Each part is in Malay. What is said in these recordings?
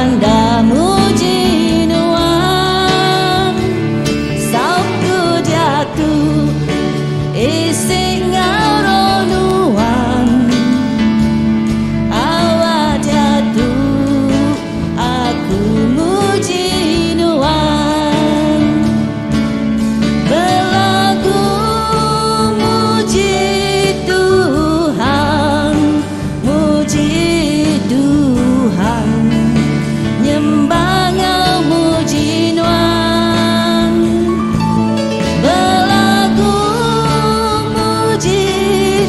tanda muji nuang sabtu jatuh isi ngaro nuang awak jatuh aku muji nuang berlagu muji Tuhan nyembah muji nuang berlagu muji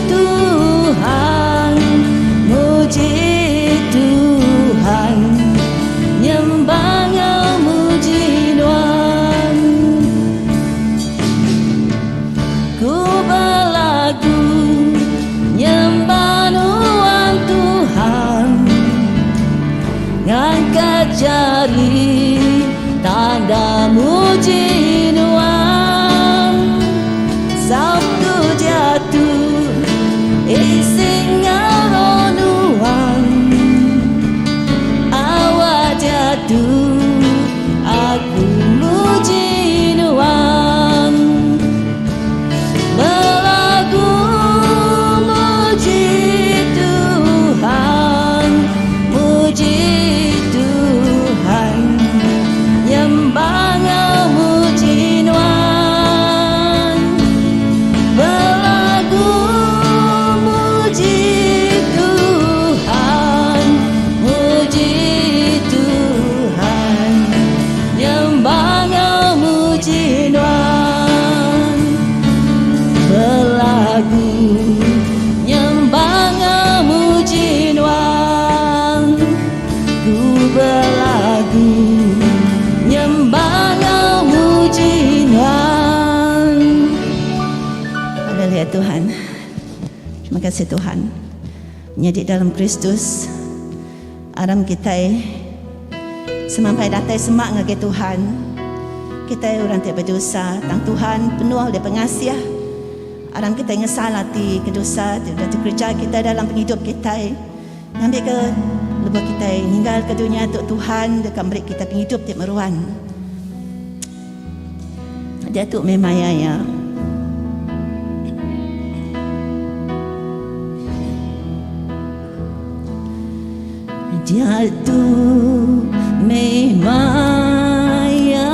Tuhan nyembah muji nuang ku berlagu nyembah nuang Tuhan ngangkat jari tanda muji nuang sabtu jatuh isi ngaro nuang awak jatuh aku muji nuang berlagu muji Tuhan nyembah muji nuang berlagu muji Tuhan nyembah muji nuang berlagu nyembah muji nuang ku berlagu nyembah muji nuang. Haleluya Tuhan. Terima kasih Tuhan. Menjadi dalam Kristus aram kita semampai datai semak ngake Tuhan. Kita orang tak berdosa, tang Tuhan penuh oleh pengasih. Aram kita ngesalati kedosa, tidak kerja kita dalam hidup kita. Ngambil ke lepas kita tinggal ke dunia untuk Tuhan dekat beri kita hidup tiap meruan. Dia tu memang ya. Dia tu memang ya.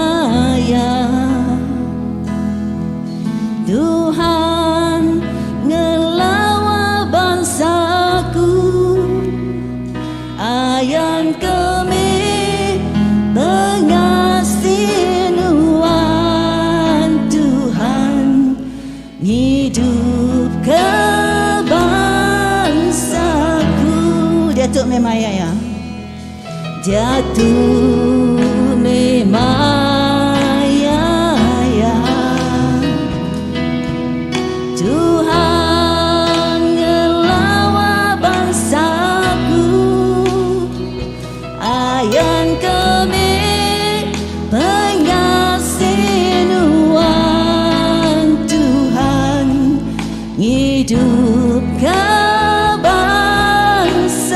Tuhan ngelawa bangsaku ayam kami pengasih nuang Tuhan hidup ke bangsaku. Dia tu memang ya. Dia tu memang ya. Tuhan ngelawa bangsaku ayam kami pengasih nuang Tuhan hidup ke bangsaku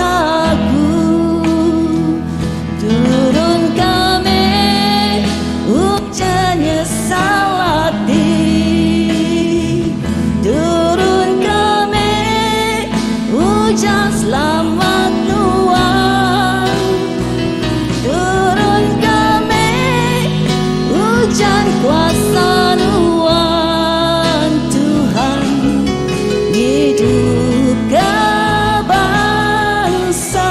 turun kami hujannya salati turun kami hujan selamat nuang turun kami hujan kuasa nuang Tuhan hidup ke bangsaku.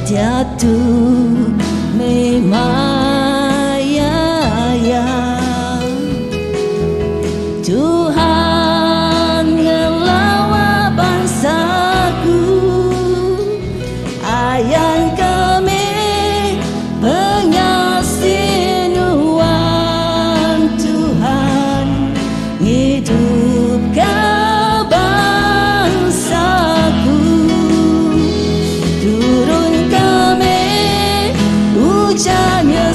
Dia tu memang ya. Tuhan ngelawa bangsaku ayam kami pengasih nuang Tuhan hidup ke bangsaku turun kami hujannya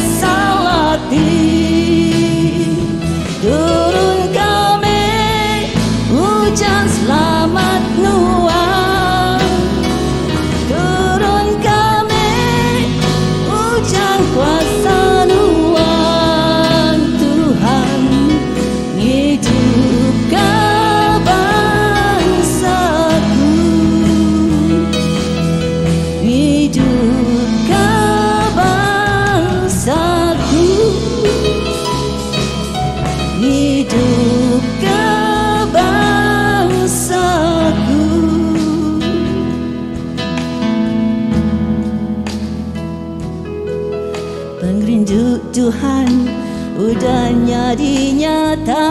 udahnya dinyata,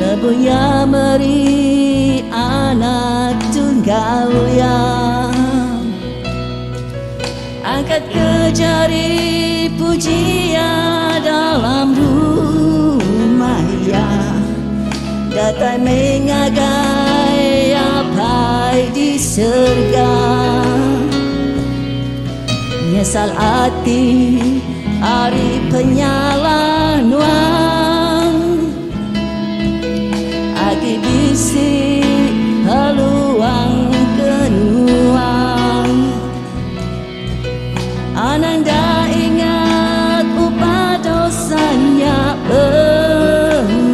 lebuhnya beri anak tunggal yang angkat ke jari pujian dalam rumahnya, datang mengagai apa di surga. Nyesal hati hari penyalaan agi bisi haluang kenuang. Ananda ingat upah dosanya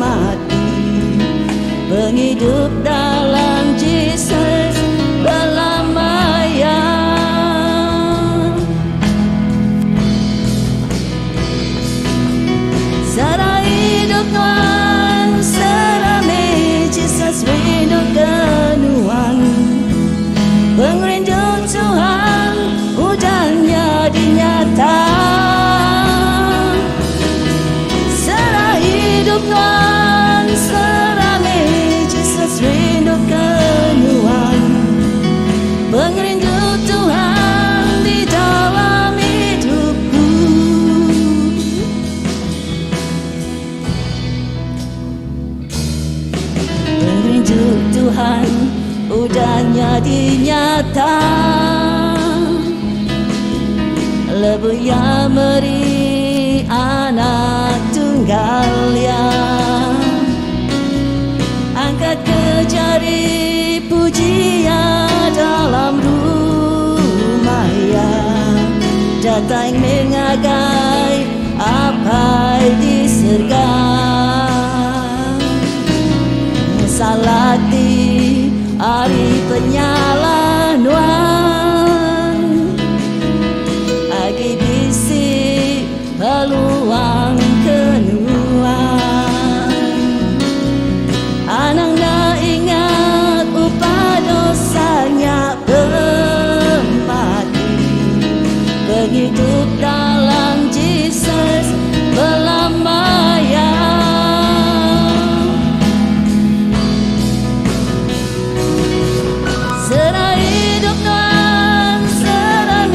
mati, penghidup dalam Yesus belamanya. Serah hidup Tuhan, serah Yesus rindu kenuan, pengrindu Tuhan udahnya dinyata. Serah hidup Tuhan, serah Yesus rindu kenuan, pengrindu Tuhan di dalam hidupku. Pengrindu Tuhan udahnya dinyata, lebuhnya beri anak tunggalnya, angkat ke jari pujian dalam rumahnya, datang mengagai apa di surga. Salati hari penyalaan agi bisi peluang kenuan. Ananda ingat upah dosanya mati, penghidup dalam Yesus belamanya. Serah hidup Tuhan, serah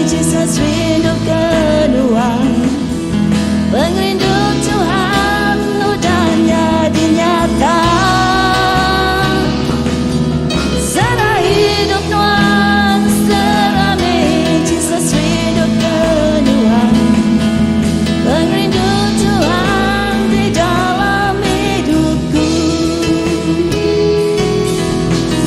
Yesus rindu kenuan, pengrindu Tuhan udahnya dinyata. Serah hidup Tuhan, serah Yesus rindu kenuan, pengrindu Tuhan di dalam hidupku.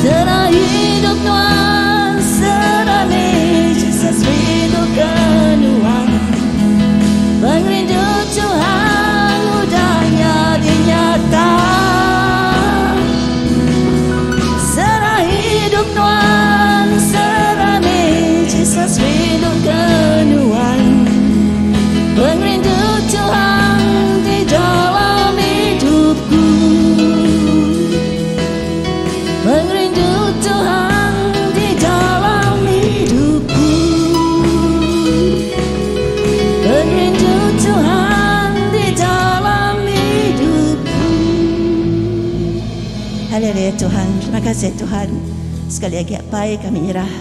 Serah hidup Tuhan, serah Yesus rindu kenuan, pengrindu Tuhan udahnya dinyata. Serah hidup Tuhan, serah Yesus rindu kenuan, pengrindu Tuhan di dalam hidupku. Pengrindu Tuhan di dalam hidupku, pengrindu Tuhan di dalam hidupku. Haleluya Tuhan, terima kasih Tuhan. Sekali lagi apa kami nyerah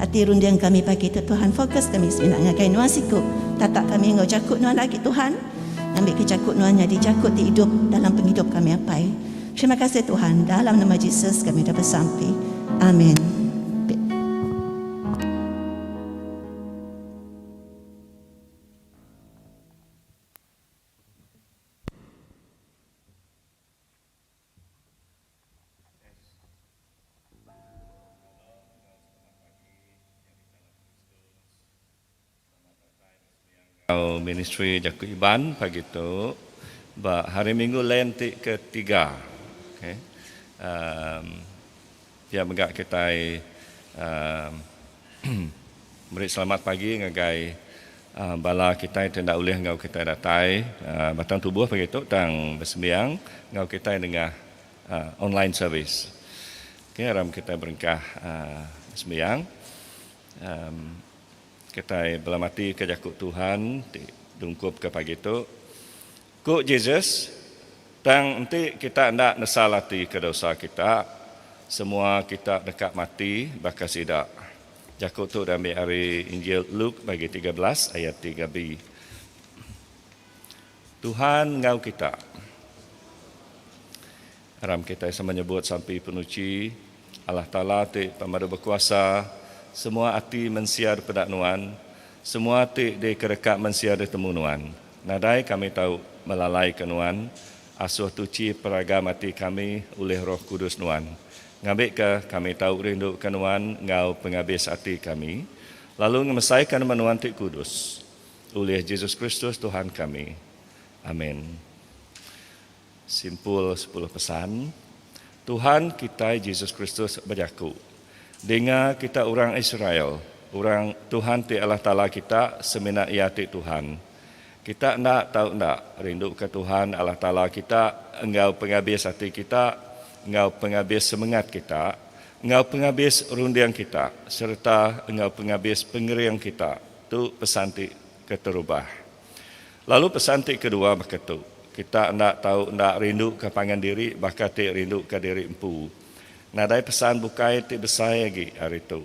hati rundiang kami pagi itu Tuhan, fokus kami sebenarnya ngakai nuan siku tatak kami ngau jakut nuan lagi Tuhan, ambil kejakut nuan jadi jakut di hidup dalam penghidup kami apa. Terima kasih Tuhan, dalam nama Yesus kami dah bersampai. Amin. Ministry Jakut Iban pagi itu, hari Minggu lentik ketiga. Okay. Dia megak kita beri selamat pagi ngagai bala kita tidak boleh ngau kita datai batang tubuh pagi itu tang bersembiang ngau kita dengan online service. Okay, ram kita berengkah sembiang. kita belamati ke jakuk Tuhan, dungkup ke pagi tu. Kuk Jesus, tang nanti kita hendak nesalati ke dosa kita, semua kita dekat mati, bakal sidak. Jakuk tu dah ambil hari Injil Luke bagi 13 ayat 3b. Tuhan ngau kita. Haram kita menyebut sampai penuci, Allah Ta'ala ti pemadu berkuasa, semua hati mensiar pedak nuan, semua hati di kerekat mensiar di temu nuan. Nadai kami tahu melalai ke nuan, asuh tuci peragam hati kami oleh Roh Kudus nuan. Ngabik ke kami tahu rindu ke nuan ngau penghabis hati kami, lalu ngemesaikan menuan ti kudus oleh Yesus Kristus Tuhan kami. Amin. Simpul 10 pesan. Tuhan kita Yesus Kristus berjaku. Dengar kita orang Israel, orang Tuhan ti Allah Ta'ala kita semena ia ti Tuhan. Kita nak tahu nak rindu ke Tuhan Allah Ta'ala kita, engkau penghabis hati kita, engkau penghabis semangat kita, engkau penghabis rundiang kita, serta engkau penghabis pengeriang kita. Tu pesan ti keterubah. Lalu pesan ti kedua berkata, kita nak tahu nak rindu ke pangan diri, bahkan ti rindu ke diri empu. Nadai pesan bukai ti besar lagi hari itu.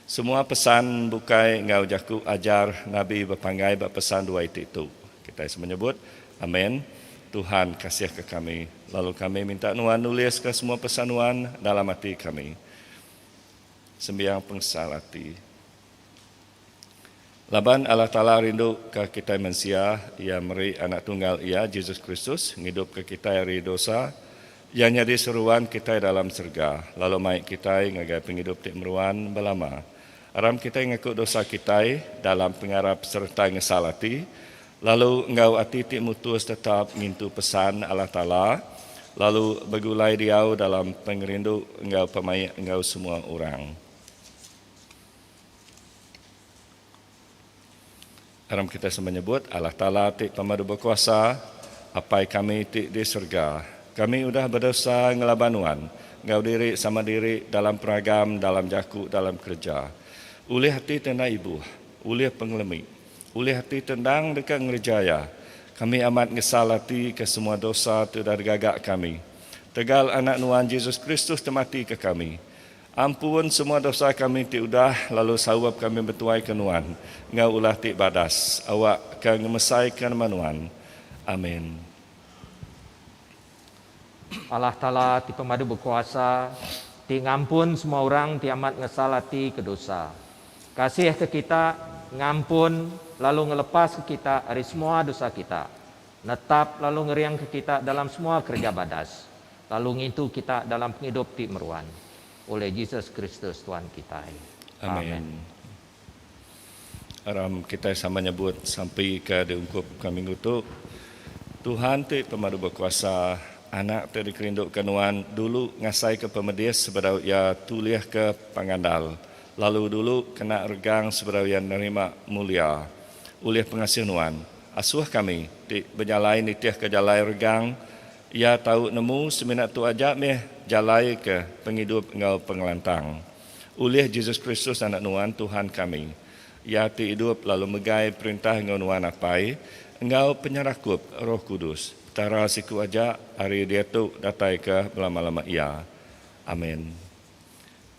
Semua pesan bukai ngau jaku ajar Nabi berpanggai berpesan dua itu. Kita menyebut, amin. Tuhan kasih ke kami. Lalu kami minta nuan nulis ke semua pesan nuan dalam hati kami. Sembiang pengsal hati. Laban Allah Ta'ala rindu ke kita manusia, ia meri anak tunggal ia, Yesus Kristus, hidup ke kita dari dosa, yang jadi seruan kita dalam surga. Lalu mai kita ngagai penghidup ti meruan belama. Aram kita ngikut dosa kita dalam pengarap serta ngesalati. Lalu engkau hati ti mutus tetap mintu pesan Allah Ta'ala. Lalu begulai diau dalam pengerindu engkau pemain engkau semua orang. Aram kita menyebut Allah Ta'ala ti pemadu berkuasa. Apai kami ti di surga. Kami sudah berdosa ngelabanuan, ngau diri sama diri dalam peragam, dalam jaku, dalam kerja. Oleh hati tenda ibu, oleh pengelemi, oleh hati tendang dekat ngerjaya. Kami amat ngesalati ke semua dosa tu dari gagak kami. Tegal anak nuan Yesus Kristus temati ke kami. Ampun semua dosa kami ti udah, lalu sawab kami bertuai ke nuan. Ngau ulah ti badas, awak ke ngemesaikan manuan. Amin. Allah Ta'ala ti pemadu berkuasa, ti ngampun semua orang ti amat ngesalati ke dosa. Kasih ke kita, ngampun, lalu ngelepas ke kita dari semua dosa kita. Netap lalu ngeriang ke kita dalam semua kerja badas. Lalu ngintu kita dalam penghidup ti meruan. Oleh Yesus Kristus Tuhan kita. Amin. Aram kita sama nyebut sampai ke diungkup kami ngutuk. Tuhan ti pemadu berkuasa, anak tadi kerinduk kenuan dulu ngasai ke pemedis sebab ia tuliah ke pangandal. Lalu dulu kena regang sebab ia nerima mulia. Oleh pengasih nuan, asuh kami di berjalai nitiah ke jalai regang. Ia tahu nemu seminat tu ajak meh jalai ke penghidup engkau pengelantang. Oleh Yesus Kristus anak nuan Tuhan kami. Ia ti hidup lalu megai perintah engkau nuan apai. Engkau penyerakup Roh Kudus. Tara siku aja hari dia tu datai ke lama-lama ia. Amin.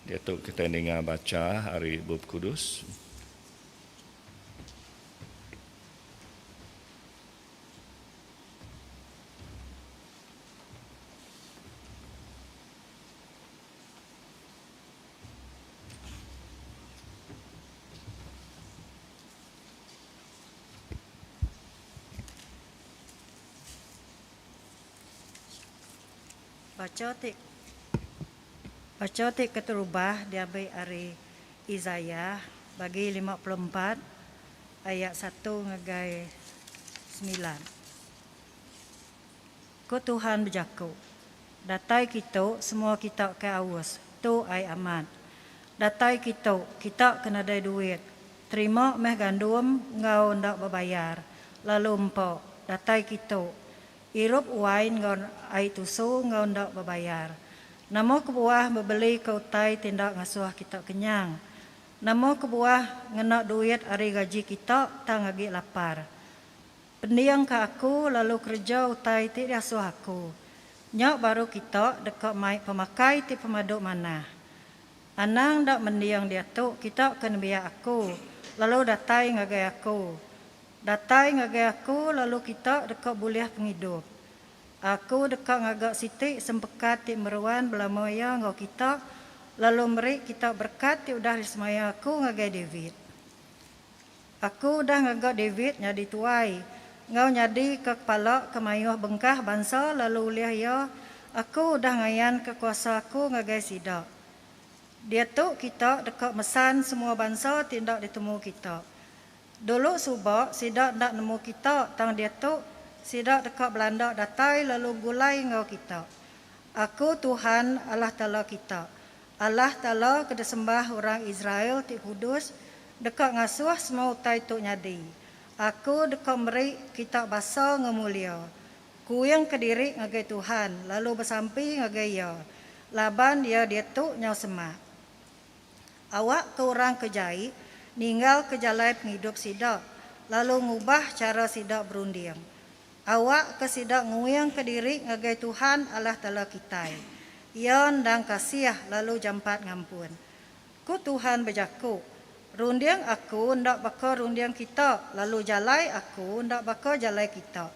Dia tu kita dengar baca hari Bub Kudus. Baca tik keterubah diambil dari Izayah bagi 54 ayat 1 ngagai 9. Ku Tuhan berjaku, datai kita semua kita ke awas, tu ai aman. Datai kita kena ada duit. Terima meh gandum ngau ndak berbayar. Lalu empok, datai kita irup wain ngon ai tusu ngau ndak berbayar. Namo kebuah membeli kau tai tindak ngasuh kita kenyang. Namo kebuah ngenak duit hari gaji kita tang agi lapar. Pendiang ke aku lalu kerja utai ti asuh aku. Nyok baru kita dekat mai pemakai ti pemaduk mana. Anang dak mendiang dia tu kita kena biar aku. Lalu datai ngagai aku. Datai ngagai aku lalu kita dekat buliah penghidup. Aku dekat ngagak siti sempekat ti meruan belamoya ngau kita. Lalu meri kita berkat ti udah dismaya aku ngagai David. Aku udah ngagak David nyadi tuai. Ngau nyadi ke kepala kemayuh bengkah bangsa lalu uliah ya. Aku udah ngayan ke kuasa aku ngagai sidak. Dia tu kita dekat mesan semua bangsa tindak ditemu kita. Dulu subak sidak ndak nemu kita tang dia tu sidak dekat Belanda datai lalu gulai ngau kita. Aku Tuhan Allah Ta'ala kita. Allah Ta'ala keda sembah orang Israel ti kudus dekat ngasuh semua utai tu nyadi. Aku dekat meri kita basa ngemulia. Ku yang kediri ngagai Tuhan lalu bersampi ngagai ya. Laban dia tu nyau semak. Awak ke orang kejai ninggal ke jalai penghidup sidak lalu ngubah cara sidak berunding. Awak ke sidak nguyang kediri ngagai Tuhan Allah Ta'ala kita. Ia ndang kasih lalu jampat ngampun. Ku Tuhan bejaku. Rundiang aku ndak bakal rundiang kita, lalu jalai aku ndak bakal jalai kita.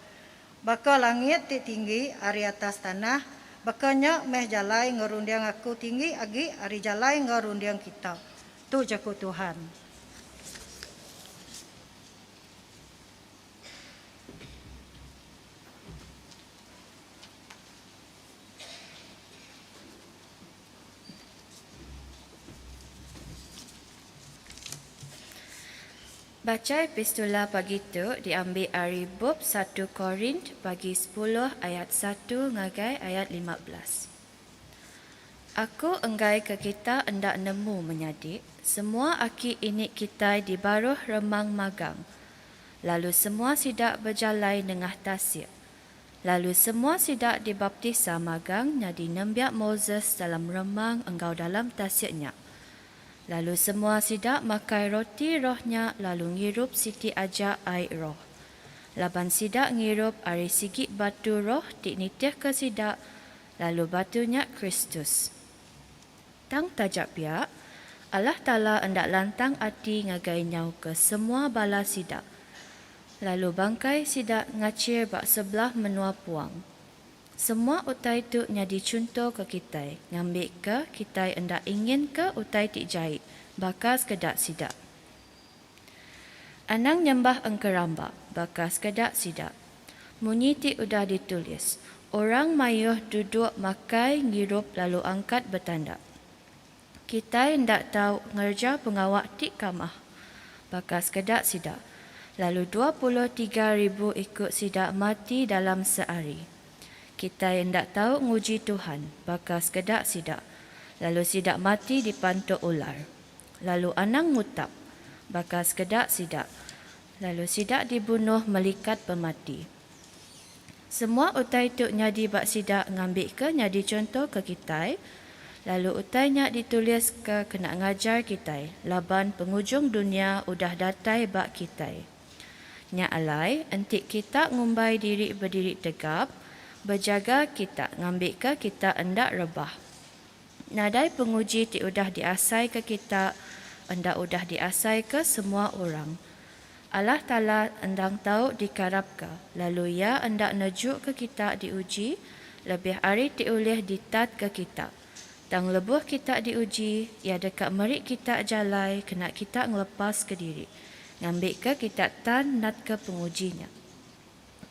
Bakal langit ti tinggi ari atas tanah, bakanya meh jalai ngerundiang aku tinggi agi ari jalai ngerundiang kita. Tu jaku Tuhan. Baca epistola pagi tu diambil dari bab 1 Korint pagi 10 ayat 1 ngagai ayat 15. Aku enggai ke kita endak nemu menyadik, semua aki inik kita di baruh remang magang. Lalu semua sidak berjalai nengah tasir. Lalu semua sidak dibaptisa magang nyadi nembiak Moses dalam remang engkau dalam tasirnya. Lalu semua sidak makai roti rohnya lalu ngirup siti aja air roh. Laban sidak ngirup ari sigit batu roh diknitih ke sidak lalu batunya Kristus. Tang tajak piak, Allah Ta'ala hendak lantang hati ngagai nyau ke semua bala sidak. Lalu bangkai sidak ngacir bak sebelah menua puang. Semua utai tu nyadi contoh ke kita, ngambil ke kita hendak ingin ke utai tik jahit, bakas kedak sidak. Anang nyembah engkeramba, bakas kedak sidak. Munyi tik udah ditulis, orang mayuh duduk makai ngirup lalu angkat bertanda. Kita hendak tahu ngerja pengawak tik kamah, bakas kedak sidak. Lalu 23,000 ikut sidak mati dalam sehari. Kita hendak tahu nguji Tuhan, bakas kedak sidak. Lalu sidak mati dipantuk ular. Lalu anang ngutap, bakas kedak sidak. Lalu sidak dibunuh melikat pemati. Semua utai tu nyadi bak sidak ngambil ke nyadi contoh ke kita. Lalu utai nyak ditulis ke kena ngajar kita. Laban pengujung dunia udah datai bak kita. Nyak alai, entik kita ngumbai diri berdiri tegap. Berjaga kita, ngambil ke kita hendak rebah. Nadai penguji ti udah diasai ke kita, hendak udah diasai ke semua orang. Allah Ta'ala endang tahu dikarap ke, lalu ia hendak nejuk ke kita diuji, lebih hari ti ulih ditat ke kita. Tang lebuh kita diuji, ia dekat merik kita jalai, kena kita ngelepas ke diri. Ngambil ke kita tan nat ke pengujinya.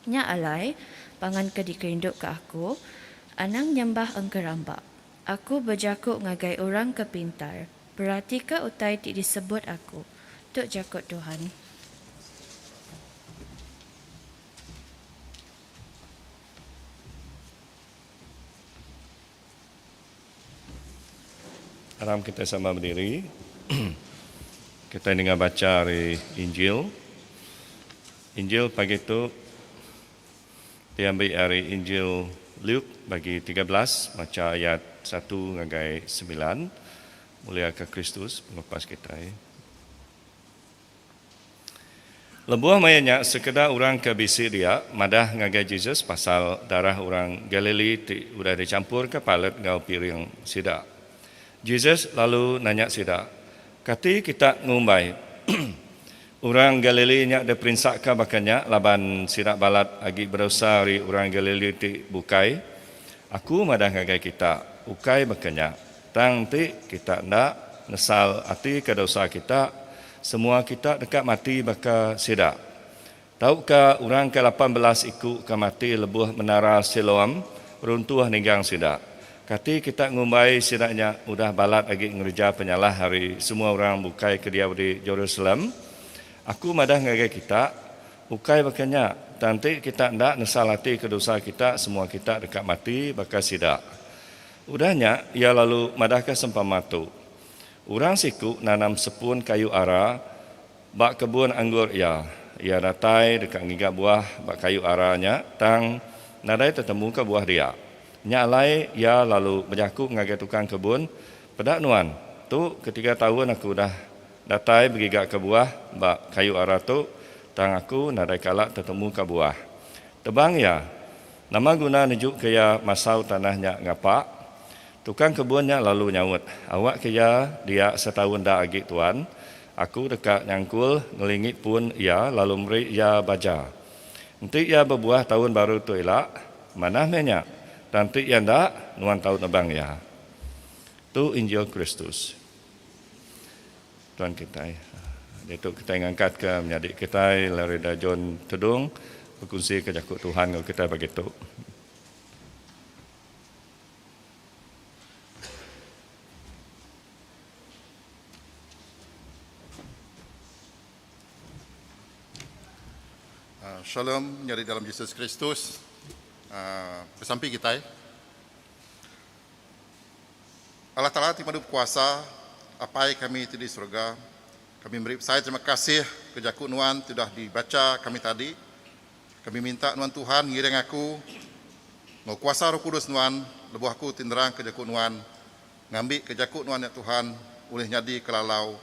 Nya alai, pangan ke dikerinduk ke aku, anang nyembah engkeramba. Aku berjakuk ngagai orang kepintar. Berarti ke utai ti disebut aku. Tuk jakut Tuhan. Haram kita sama berdiri. Kita dengar baca dari Injil. Injil pagi itu diambil dari Injil Luke bagi 13 baca ayat 1 ngagai 9 muliakan Kristus melepas kita. Lebuh mayanya sekedar orang ke bisi dia madah ngagai Jesus pasal darah orang Galilea udah dicampur ke palet ngau piring sida. Jesus lalu nanya sida, kati kita ngumbai orang Galilea nya ada perinsak ke bakanya laban sida balat agi berusaha ri orang Galilea ti bukai. Aku madah ngagai kita ukai bakanya. Tang ti kita ndak nesal ati ke dosa kita. Semua kita dekat mati baka sida. Tahukah orang ke-18 ikut ke mati lebuh menara Siloam runtuh ninggang sida. Kati kita ngumbai sidanya udah balat lagi ngerja penyalah hari semua orang bukai ke dia di Jerusalem. Aku madah ngagai kita ukai bakanya. Nanti kita ndak nesalati ke dosa kita, semua kita dekat mati baka sida. Udahnya ia lalu madah ke sempamatu. Orang siku nanam sepun kayu ara bak kebun anggur ia datai dekat ngigap buah bak kayu aranya tang nadai tetemu ke buah dia. Nyalai ia lalu berjakuk ngagai tukang kebun pedak nuan. Tu ketika tahun aku dah datai bergigak ke buah bak kayu ara tu tang aku nadai kalak tetemu ke buah. Tebang ya. Nama guna nejuk ke ya masau tanahnya ngapak. Tukang kebunnya lalu nyaut, awak kaya dia setahun dah agi tuan, aku dekat nyangkul ngelingit pun ia lalu beri ia baja. Nanti ia berbuah tahun baru tu elak, mana menyak, nanti ia ndak nuan tahun abang ya. Tu Injil Kristus. Tuan kita, itu kita ngangkat ke menjadi kita Larida John Tedung, berkongsi ke jakut Tuhan kalau kita begitu. Shalom, nyari dalam Yesus Kristus. Bersampai kita. Allah Ta'ala timadu kuasa, apai kami di surga. Kami beri saya terima kasih ke jakut nuan sudah dibaca kami tadi. Kami minta nuan Tuhan ngiring aku, mau kuasa Roh Kudus nuan, lebuh aku tinderang ke jakut nuan, ngambil ke jakut nuan ya Tuhan, boleh nyadi kelalau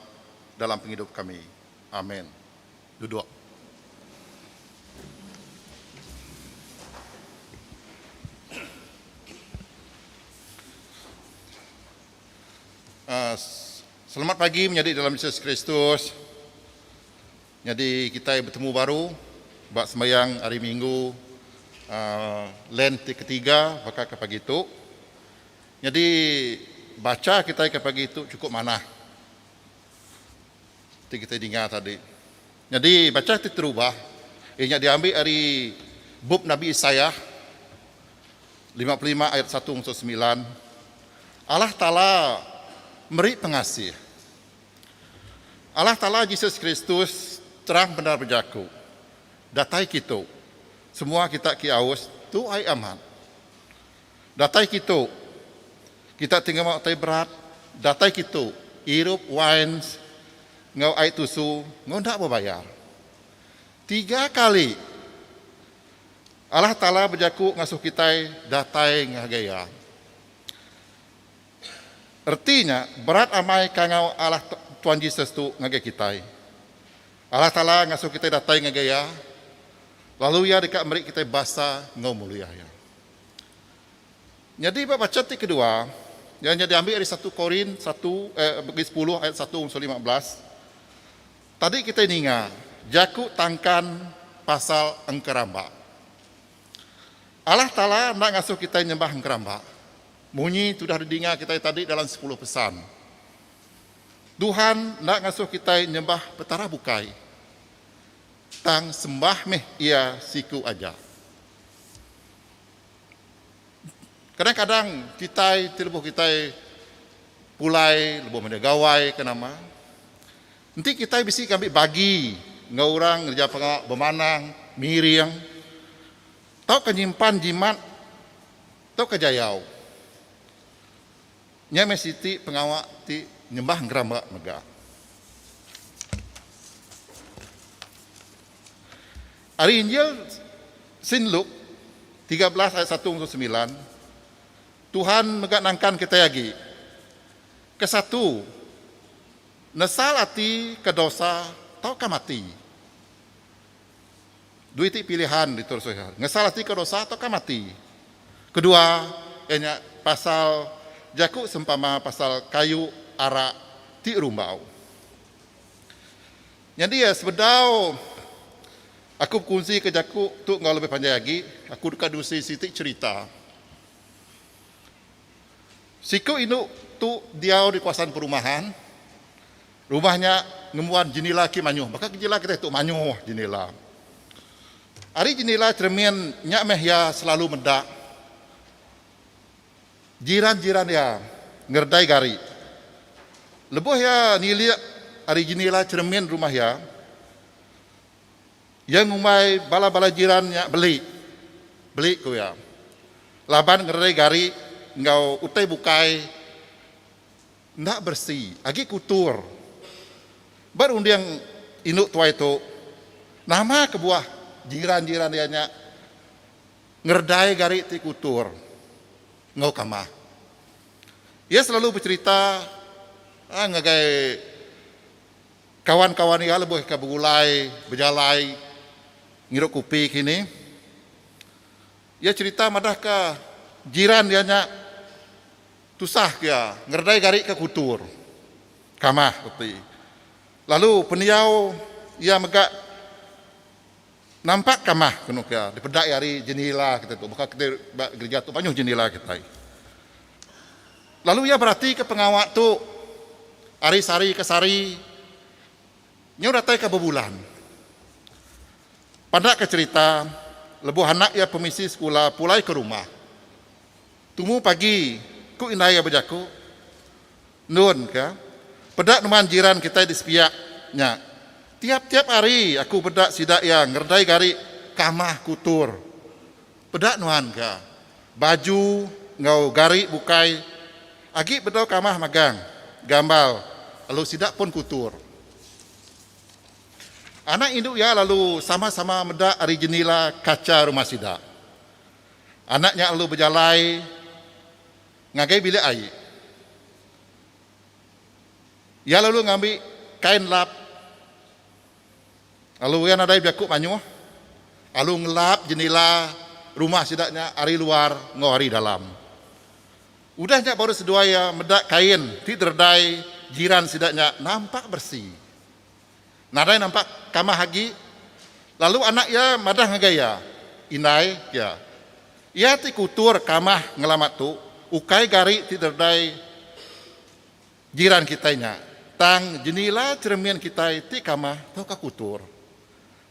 dalam penghidup kami. Amin. Duduk. Selamat pagi menjadi dalam Yesus Kristus. Jadi kita bertemu baru bak sembahyang hari Minggu Lent ketiga bakal ke pagi itu. Jadi baca kita ke pagi itu cukup mana? Itu kita dengar tadi. Jadi baca itu terubah. Ia diambil dari bab Nabi Yesaya 55 ayat 1 sampai 9. Allah Ta'ala beri pengasih. Allah Ta'ala Yesus Kristus terang benar berjaku. Datai kita. Semua kita kiaus tu ai aman. Datai kita. Kita tinggal matai berat. Datai kita. Irup wines. Ngau ai tusu. Ngau tak berbayar. 3 kali. Allah Ta'ala berjaku ngasuh kita datai ngagaya. Artinya berat amai kangau Allah Tuhan Yesus tu ngage kita. Allah Ta'ala ngasuh kita datai ngagaya. Lalu ya dekat merik kita basa ngau mulia ya. Jadi baca ti kedua yang diambil dari 1 Korin 10 ayat 1 sampai 15. Tadi kita dengar jaku tangkan pasal engkeramba. Allah Ta'ala nak ngasuh kita nyembah engkeramba. Bunyi sudah didengar kita tadi dalam 10 pesan. Tuhan nak ngasuh kita nyembah petara bukai. Tang sembah meh ia siku aja. Kadang-kadang kita lebuh kita pulai lebuh mendegawai ke nama. Nanti kita bisa ambil bagi ngorang ngerja pengak bemanang miring. Tau kenyimpan jimat. Tau kejayau. Nya mesiti pengawak ti nyembah ngeramba mega. Hari Injil Sin Luk 13 ayat 1 sampai 9. Tuhan meganangkan kita lagi. Kesatu, nesal ati ke dosa tau ke mati. Dua itu pilihan diturut saya. Ngesal ati ke dosa atau ke mati. Kedua, ianya pasal jaku sempama pasal kayu arak ti rumbau. Jadi ya sebedau aku kongsi ke jaku tu ngau lebih panjang lagi. Aku dekat dusi sitik cerita. Siku inu tu dia di kawasan perumahan. Rumahnya ngemuan jenila ki manyuh. Maka jenila kita tu manyuh jenila. Hari jenila cermin nyak meh ya selalu mendak. Jiran-jiran ya ngerdai gari. Lebuh ya nilia hari jenila cermin rumah ya. Yang umai bala-bala jirannya beli ku ya. Laban ngerdai gari ngau utai bukai ndak bersih, agi kutur. Baru yang induk tua itu nama kebuah jiran-jiran dianya ngerdai gari ti kutur ngau kamah. Ia selalu bercerita ngagai kawan-kawan ia lebih ke begulai, berjalai, ngiruk kupi kini. Ia cerita madah ke jiran dianya tusah kia ngerdai gari ke kutur kamah kupi. Lalu peniau ia megak nampak kamah kenu kia dipedak hari jenila kita tu. Bukan kita gereja tu banyak jenila kita. Lalu ia berarti ke pengawak tu hari sari ke sari nyu datai ke bebulan. Pada ke cerita lebuh anak ia pemisi sekolah pulai ke rumah. Tumu pagi ku indai ya bejaku nun ka pedak teman jiran kita di sepiaknya. Tiap-tiap hari aku bedak sidak yang ngerdai gari kamah kutur. Pedak nuan ka baju ngau gari bukai agi bedau kamah magang gambal lalu sidak pun kutur. Anak induk ya lalu sama-sama medak hari jenila kaca rumah sidak. Anaknya lalu berjalai ngagai bilik air. Ya lalu ngambil kain lap. Lalu yang ada biakuk manyuh. Lalu ngelap jenila rumah sidaknya hari luar ngau hari dalam. Udahnya baru sedua ya medak kain ti terdai jiran sidaknya nampak bersih. Nadai nampak kamah hagi. Lalu anak ya madah ngagaya. Indai ya. Ia ti kutur kamah ngelamat tu. Ukai gari ti terdai jiran kitanya. Tang jenila cermin kita ti kamah tau ka kutur.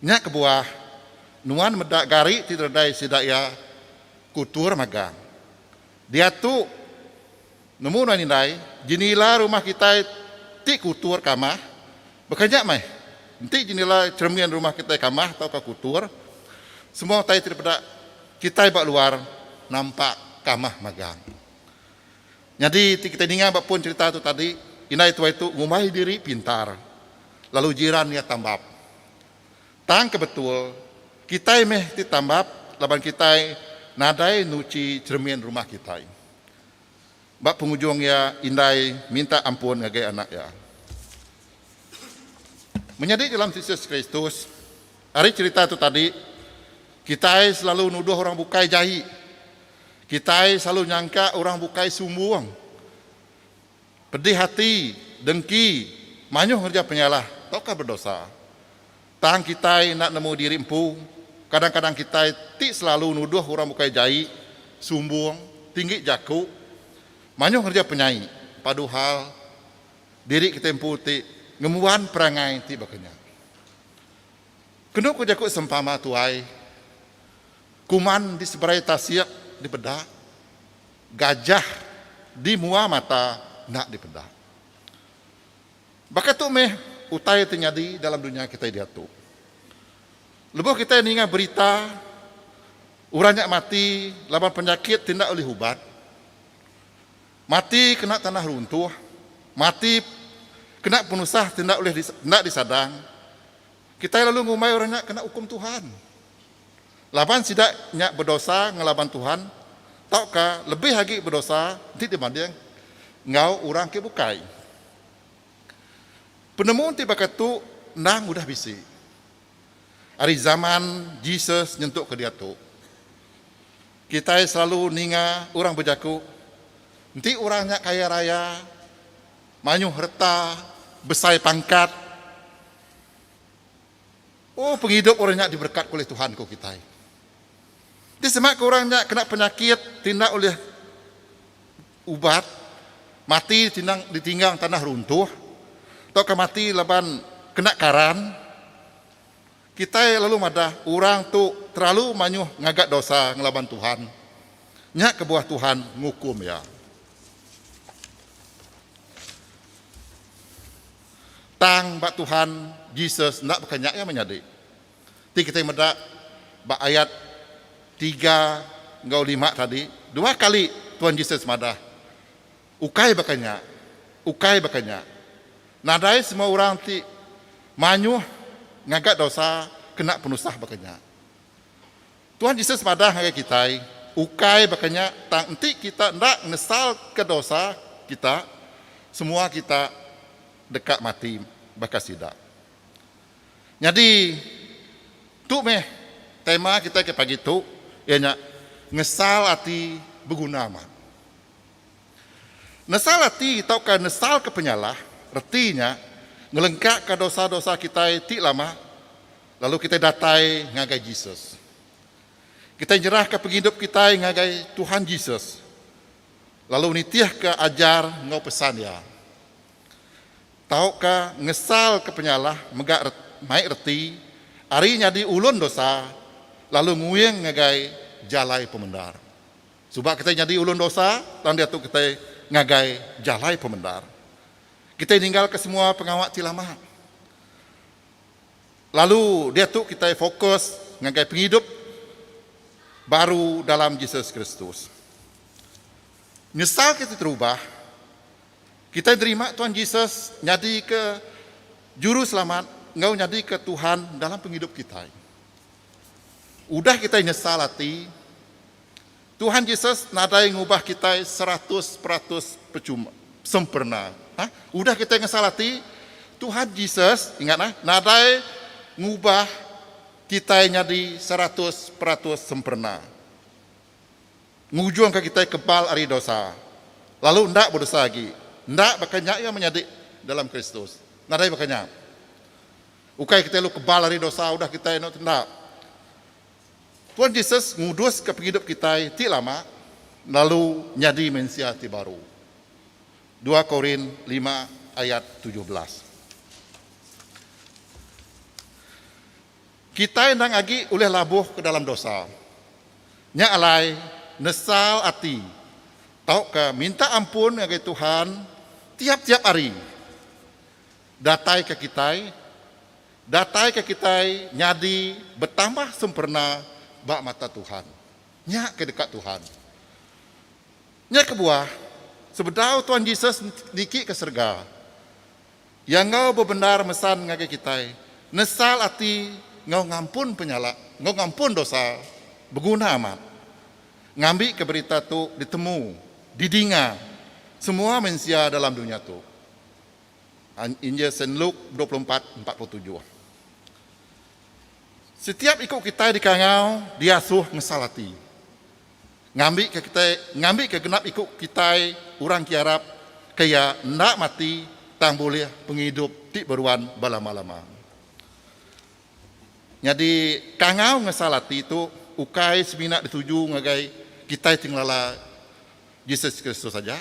Nya kebuah nuan medak gari ti terdai sidaya kutur magang. Dia tu nemu nuan indai jenila rumah kita ti kutur kamah. Bekerja mah. Nanti jenila cermin rumah kita kamah tau ka kutur. Semua tai terpedak kita bak luar nampak kamah magang. Jadi kita dengar apapun cerita itu tadi, inai tua itu ngumai diri pintar, lalu jiran ya tambap. Tang kebetul, kita meh ti tambap, laban kita nadai nuci cermin rumah kita. Bak penghujung ya indai minta ampun ngagai anak ya. Menjadi dalam Yesus Kristus, hari cerita itu tadi, kita selalu nuduh orang bukai jahi. Kita selalu nyangka orang bukai sumbuang. Pedih hati, dengki, manyuh ngerja penyalah, taukah berdosa. Tang kita nak nemu diri empu, kadang-kadang kita ti selalu nuduh orang bukai jahi, sumbuang, tinggi jaku, manyuh ngerja penyai. Padahal diri kita empu ti ngemuan perangai ti bakanya. Kenapa jaku sempama tuai, kuman di seberai tasiak di bedak, gajah di mua mata nak di bedak. Baka tu meh utai terjadi dalam dunia kita dia tu. Lepas kita ingat berita orangnya mati, laban penyakit tindak oleh ubat, mati kena tanah runtuh, mati kena penusah tindak oleh tindak disadang. Kita lalu ngumai orangnya kena hukum Tuhan. Laban sidaknya berdosa ngelaban Tuhan, taukah lebih lagi berdosa nanti dibanding ngau orang ke bukai. Penemuan tiba katu nang udah bisi. Hari zaman Jesus nyentuk ke dia tu. Kita selalu ninga orang berjaku. Nanti orangnya kaya raya, manyuh harta, besar pangkat. Oh, penghidup orangnya diberkat oleh Tuhan ko kita. Di semak orangnya kena penyakit, tindak oleh ubat, mati ditinggang tanah runtuh, atau mati leban kena karan. Kita lalu madah orang tu terlalu manyuh ngagak dosa ngelaban Tuhan. Nya ke buah Tuhan ngukum ya. Tang bak Tuhan Jesus nak berkenyak ya menyadi. Ti kita madah bak ayat 3 ngau 5 tadi, 2 kali Tuhan Yesus madah. Ukai berkenyak. Nadai semua orang ti manyuh ngagak dosa kena penusah bakanya. Tuhan Yesus madah ngagai kita, ukai bakanya tang enti kita ndak nesal ke dosa kita, semua kita dekat mati bakas tidak. Jadi tu meh tema kita ke pagi tu ianya ngesal hati berguna amat. Nesal hati tau kan nesal ke penyalah, artinya ngelengkak ke dosa-dosa kita ti lama, lalu kita datai ngagai Jesus. Kita nyerah ke penghidup kita ngagai Tuhan Jesus. Lalu nitiah ke ajar ngau pesan ya. Tahu ke ngesal ke penyalah megak mai reti, ari nyadi ulun dosa, lalu nguyeng ngagai jalai pemendar. Sebab kita nyadi ulun dosa, dan dia tu kita ngagai jalai pemendar. Kita tinggal ke semua pengawak tilama. Lalu dia tu kita fokus ngagai penghidup baru dalam Yesus Kristus. Nyesal kita terubah. Kita terima Tuhan Yesus nyadi ke juru selamat, ngau nyadi ke Tuhan dalam penghidup kita. Udah kita nyesal hati, Tuhan Yesus nadai ngubah kita 100% percuma, sempurna. Udah kita ngesal hati, Tuhan Yesus, ingat nadai ngubah kita jadi 100% sempurna. Ngujung ke kita kebal ari dosa. Lalu ndak berdosa lagi. Ndak bakanya yang menjadi dalam Kristus. Nadai bakanya. Ukai kita lu kebal ari dosa, udah kita ndak. Tuhan Yesus ngudus ke penghidup kita ti lama, lalu nyadi manusia ti baru. 2 Korin 5 ayat 17. Kita endang agi oleh labuh ke dalam dosa. Nya alai nesal ati. Tahu ke minta ampun ngagai Tuhan tiap-tiap hari. Datai ke kita nyadi bertambah sempurna bak mata Tuhan. Nya ke dekat Tuhan. Nya ke buah sebedau Tuhan Yesus niki ke surga. Yang ngau bebenar mesan ngagai kita. Nesal hati ngau ngampun penyala, ngau ngampun dosa, berguna amat. Ngambil ke berita tu ditemu, didinga semua manusia dalam dunia tu. Injil Saint Luke 24:47. Setiap ikut kita di kangau, dia suh ngesal hati. Ngambil ke genap ikut kita orang kiarap kaya ndak mati tang boleh penghidup ti beruan balama-lama. Jadi kangau ngesalati itu ukai seminat dituju ngagai kita tinglala Yesus Kristus saja.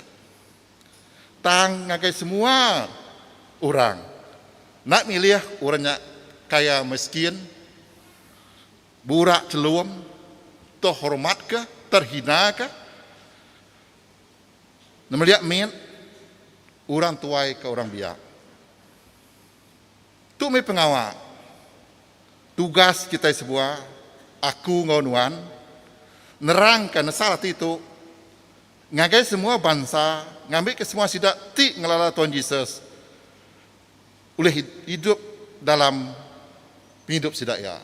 Tang ngagai semua orang nak milih orangnya kaya miskin, burak celum, toh hormat ke, terhina ke. Melihat min orang tuai ke orang biak. Tu me pengawal. Tugas kita sebuah, aku ngonuan, nerangkan salah itu, ngagai semua bangsa, ngambil ke semua sidak ti ngelala Tuhan Yesus, oleh hidup dalam hidup sidak ya.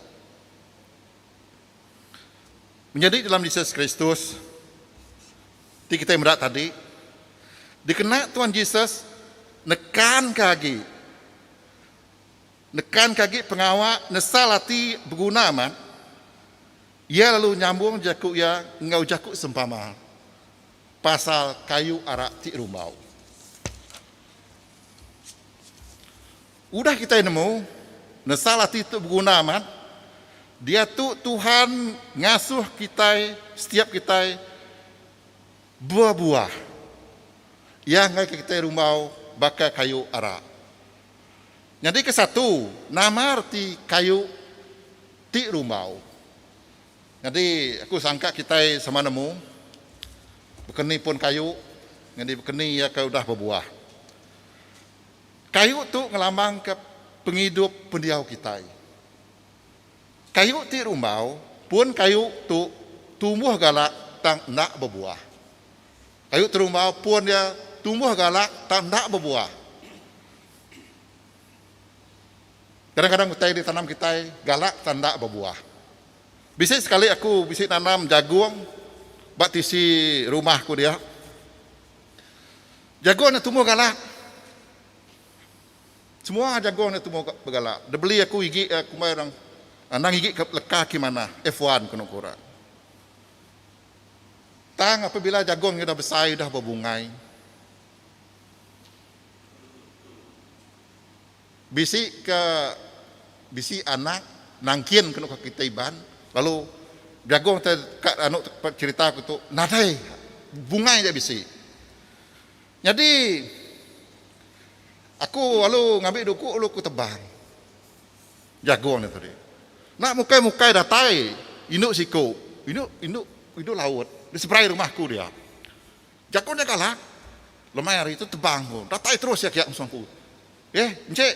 Menjadi dalam Yesus Kristus, ti kita yang berat tadi, Dikena Tuhan Yesus nekan kaki pengawak nesalati berguna amat. Ia lalu nyambung jakuk ya ngau jakuk sempama pasal kayu arak ti rumau. Udah kita nemu nesalati itu berguna amat. Dia tu Tuhan ngasuh kita setiap kita buah-buah yang ngai kita rumau bakal kayu arak. Jadi ke satu nama arti kayu ti rumau. Jadi aku sangka kita sama nemu bekeni pun kayu, jadi bekeni ya kau dah berbuah. Kayu tu ngelambang ke penghidup pendiau kita. Kayu ti rumau pun kayu tu tumbuh galak tang nak berbuah. Kayu ti rumau pun dia tumbuh galak tang nak berbuah. Kadang-kadang kita ditanam kita galak tang nak berbuah. Bisa sekali aku bisa tanam jagung bak tisi rumahku dia. Jagung tumbuh galak. Semua jagung tumbuh galak. Dia beli aku gigi aku mai orang nang gigi ke leka ki mana F1 kena kurang. Tang apabila jagung dah besar dah berbungai. Bisi anak nangkin kena kita iban. Lalu jagung kat anu cerita aku tu nadai bungai dia bisi. Jadi aku lalu ngambil duku lalu aku tebang jagung ni tadi. Nak mukai datai induk siku, induk laut di sebelah rumahku dia. Jagungnya galak. Lemai hari itu tebang pun. Datai terus ya kiak musuhku. Encik,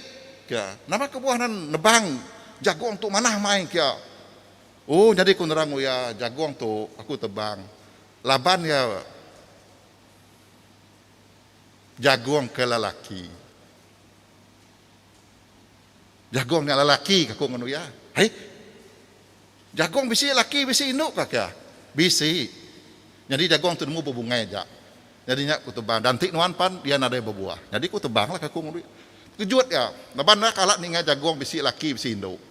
ya, nama kebuahan nebang jagung tu mana main kiak. Oh, jadi aku nerang ya jagung tu aku tebang. Laban ya jagung ke lelaki. Jagung ni lelaki aku ngono ya. Hai. Jagung bisi lelaki bisi induk kak ya. Bisi. Jadi jagung tu nemu berbungai aja. Jadinya aku tebang dan tik nuan pan dia nada berbuah. Jadi aku tebang lah aku ngono. Kejut ya. Laban nak kalak ninga jagung bisi lelaki bisi induk.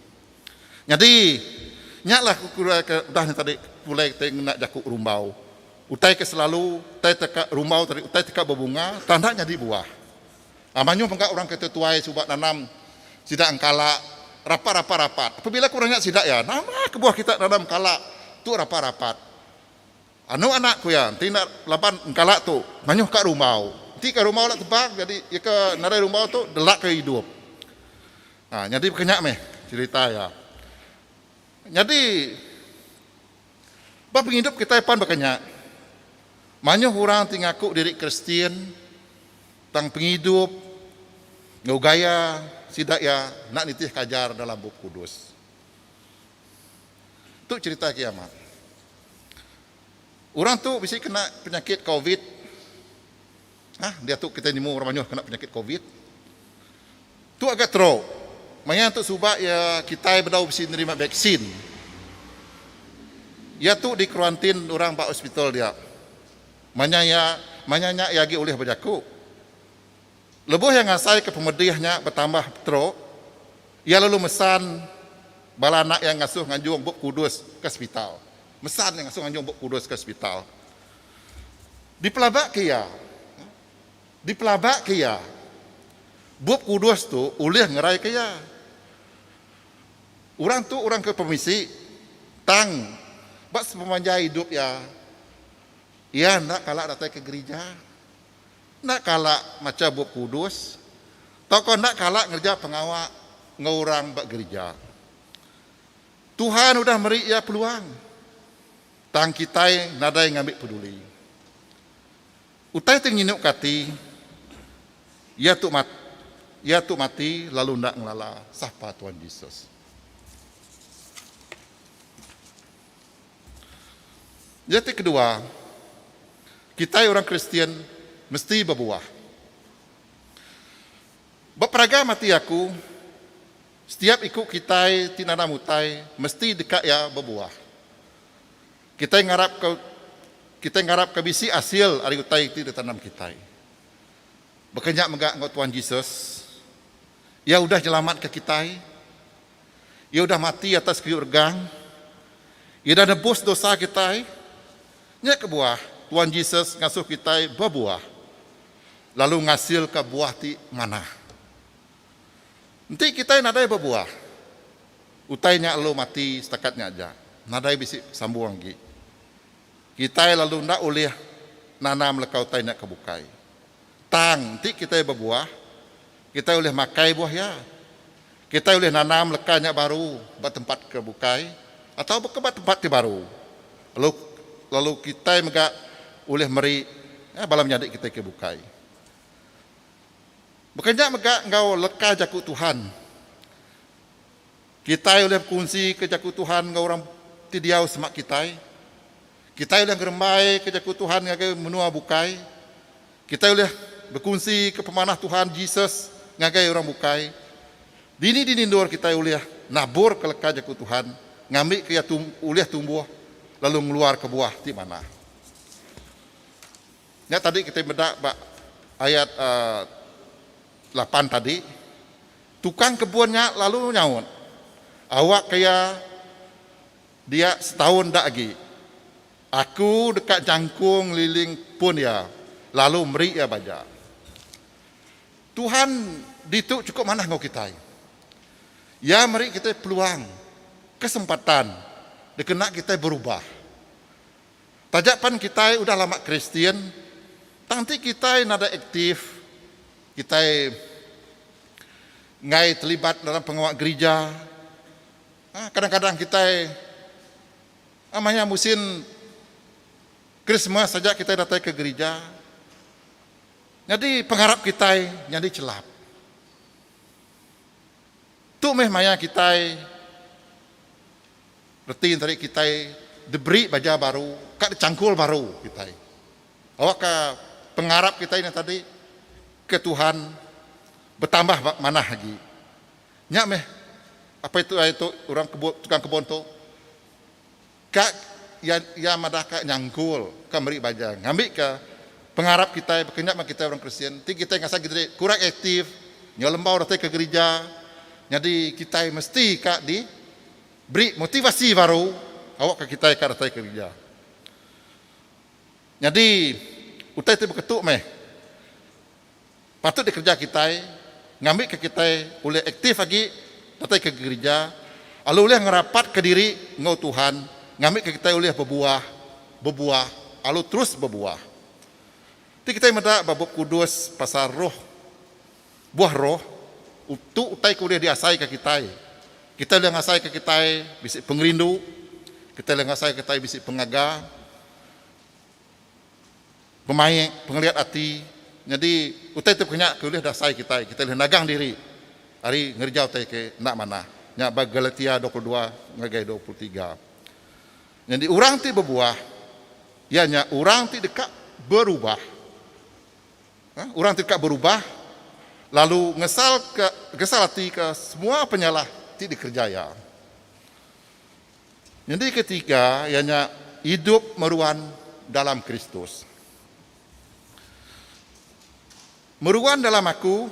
Jadi nyaklah aku dah tadi mulai nak jakuk rumbau. Utai ke selalu, utai teka rumbau tadi, utai teka berbunga, tanda jadi buah. Amanyo pengak orang kata tuai subak nanam sidak engkala rapat. Apabila kurangnya sidak ya, nama kebuah kita nanam kala tu rapat. Anu anakku ya, tindak lapan engkala tu, manyo kak rumbau. Ti ke rumbau lah tebak, jadi ya ke narai rumbau tu delak ke hidup. Nah, jadi kenyak meh cerita ya. Jadi bab hidup kita pan berkenyak. Manyo orang tingaku diri Kristian tang penghidup ngau gaya sidak ya nak nitih kajar dalam buku kudus. Tu cerita kiamat. Orang tu bisa kena penyakit COVID. Dia tu kita nemu orang manyo kena penyakit COVID. Tu agak teruk. Maya untuk subak ya kita berdau bisi nerima vaksin. Ya tu di kuarantin orang pak hospital dia. Manyanya yagi oleh berjaku. Lebuh yang ngasai ke pemedihnya bertambah teruk. Ya lalu mesan bala anak yang ngasuh nganjung buk kudus ke hospital. Mesan yang ngasuh nganjung buk kudus ke hospital. Di pelabak kia. Buk kudus tu oleh ngerai kia. Orang tu orang ke permisi tang bak semanja hidup ya. Ya nak kalak datang ke gereja. Nak kalak macam buk kudus. Toko nak kalak ngerja pengawak ngorang bak gereja. Tuhan udah beri ya peluang. Tang kita nadai ngambil peduli. Utai tinginuk kati ya tu mati lalu ndak ngelala sapa Tuhan Yesus. Jadi kedua, kita orang Kristian mesti berbuah. Baperaga mati aku, setiap ikut kita tinana mutai mesti dekat ya berbuah. Kita ngarap ke bisi hasil hari utai itu ditanam kita. Bekenyak megak ngau Tuhan Yesus. Ia udah selamat ke kita. Ia udah mati atas kayu regang. Ia dah nebus dosa kita. Nya ke buah Tuhan Yesus ngasuh kita berbuah. Lalu ngasil ke buah ti mana? Nanti kita nadai berbuah. Utainya lo mati setakatnya aja. Nadai bisik sambung lagi. Kita lalu ndak oleh nanam lekau utainya kebukai. Tang, nanti kita berbuah. Kita boleh makai buah ya. Kita boleh nanam lekanya baru buat tempat kebukai atau ke tempat yang baru. Lalu kita juga boleh meri balam nyadik kita kebukai. Bukannya megak engkau leka jaku Tuhan. Kita boleh kunci ke jaku Tuhan engkau orang tidiau semak kita. Kita boleh ngeremai ke jaku Tuhan ngagai menua bukai. Kita boleh berkunci ke pemanah Tuhan Yesus ngagai orang bukai. Dini nindur kita uliah nabur ke leka jaku Tuhan, ngambil ke uliah tumbuh lalu ngeluar ke buah di mana. Ya tadi kita bedak ayat 8 tadi. Tukang kebunnya lalu nyaut. Awak kaya dia setahun dak lagi. Aku dekat jangkung liling pun ya. Lalu meri ya baja. Tuhan dituk cukup mana ngau kita. Ya mari kita peluang, kesempatan, dikena kita berubah. Tajapan kita udah lama Kristen, nanti kita nada aktif, kita ngai terlibat dalam pengawal gereja. Kadang-kadang kita namanya musim Krismas saja kita datang ke gereja. Jadi pengharap kita jadi celap. Tu meh maya kita retin tadi kita diberi baja baru, kak dicangkul baru kita. Awak ke pengharap kita ini tadi ke Tuhan bertambah mana lagi. Nyak meh apa itu orang tukang kebun tu kak ya madah kak nyangkul ke beri baja ngambil ke pengharap kita berkenyak kita orang Kristen. Ti kita ngasa kita kurang aktif, nyolembau datang ke gereja. Jadi kita mesti kak beri motivasi baru awak ke kita kak datang ke gereja. Jadi utai itu berketuk meh. Patut dikerja kita, ngambil ke kita boleh aktif lagi datang ke gereja. Lalu boleh ngerapat ke diri ngau Tuhan, ngambil ke kita boleh berbuah, lalu terus berbuah. Jadi kita mendak bab kudus pasal roh, buah roh, untuk utai kuliah diasai ke kita. Kita boleh ngasai ke kita bisik pengerindu, kita boleh ngasai ke kita bisik pengaga, pemain, pengeliat hati. Jadi utai itu punya kuliah dasai kita boleh nagang diri. Hari ngerjau utai ke nak mana? Nya bag Galatia 22 ngagai 23. Jadi orang ti berbuah, ianya orang ti dekat berubah. Orang tidak berubah, lalu ngesal hati ke semua penyalah tidak dikerjaya. Jadi ketiga, ianya hidup meruan dalam Kristus. Meruan dalam aku,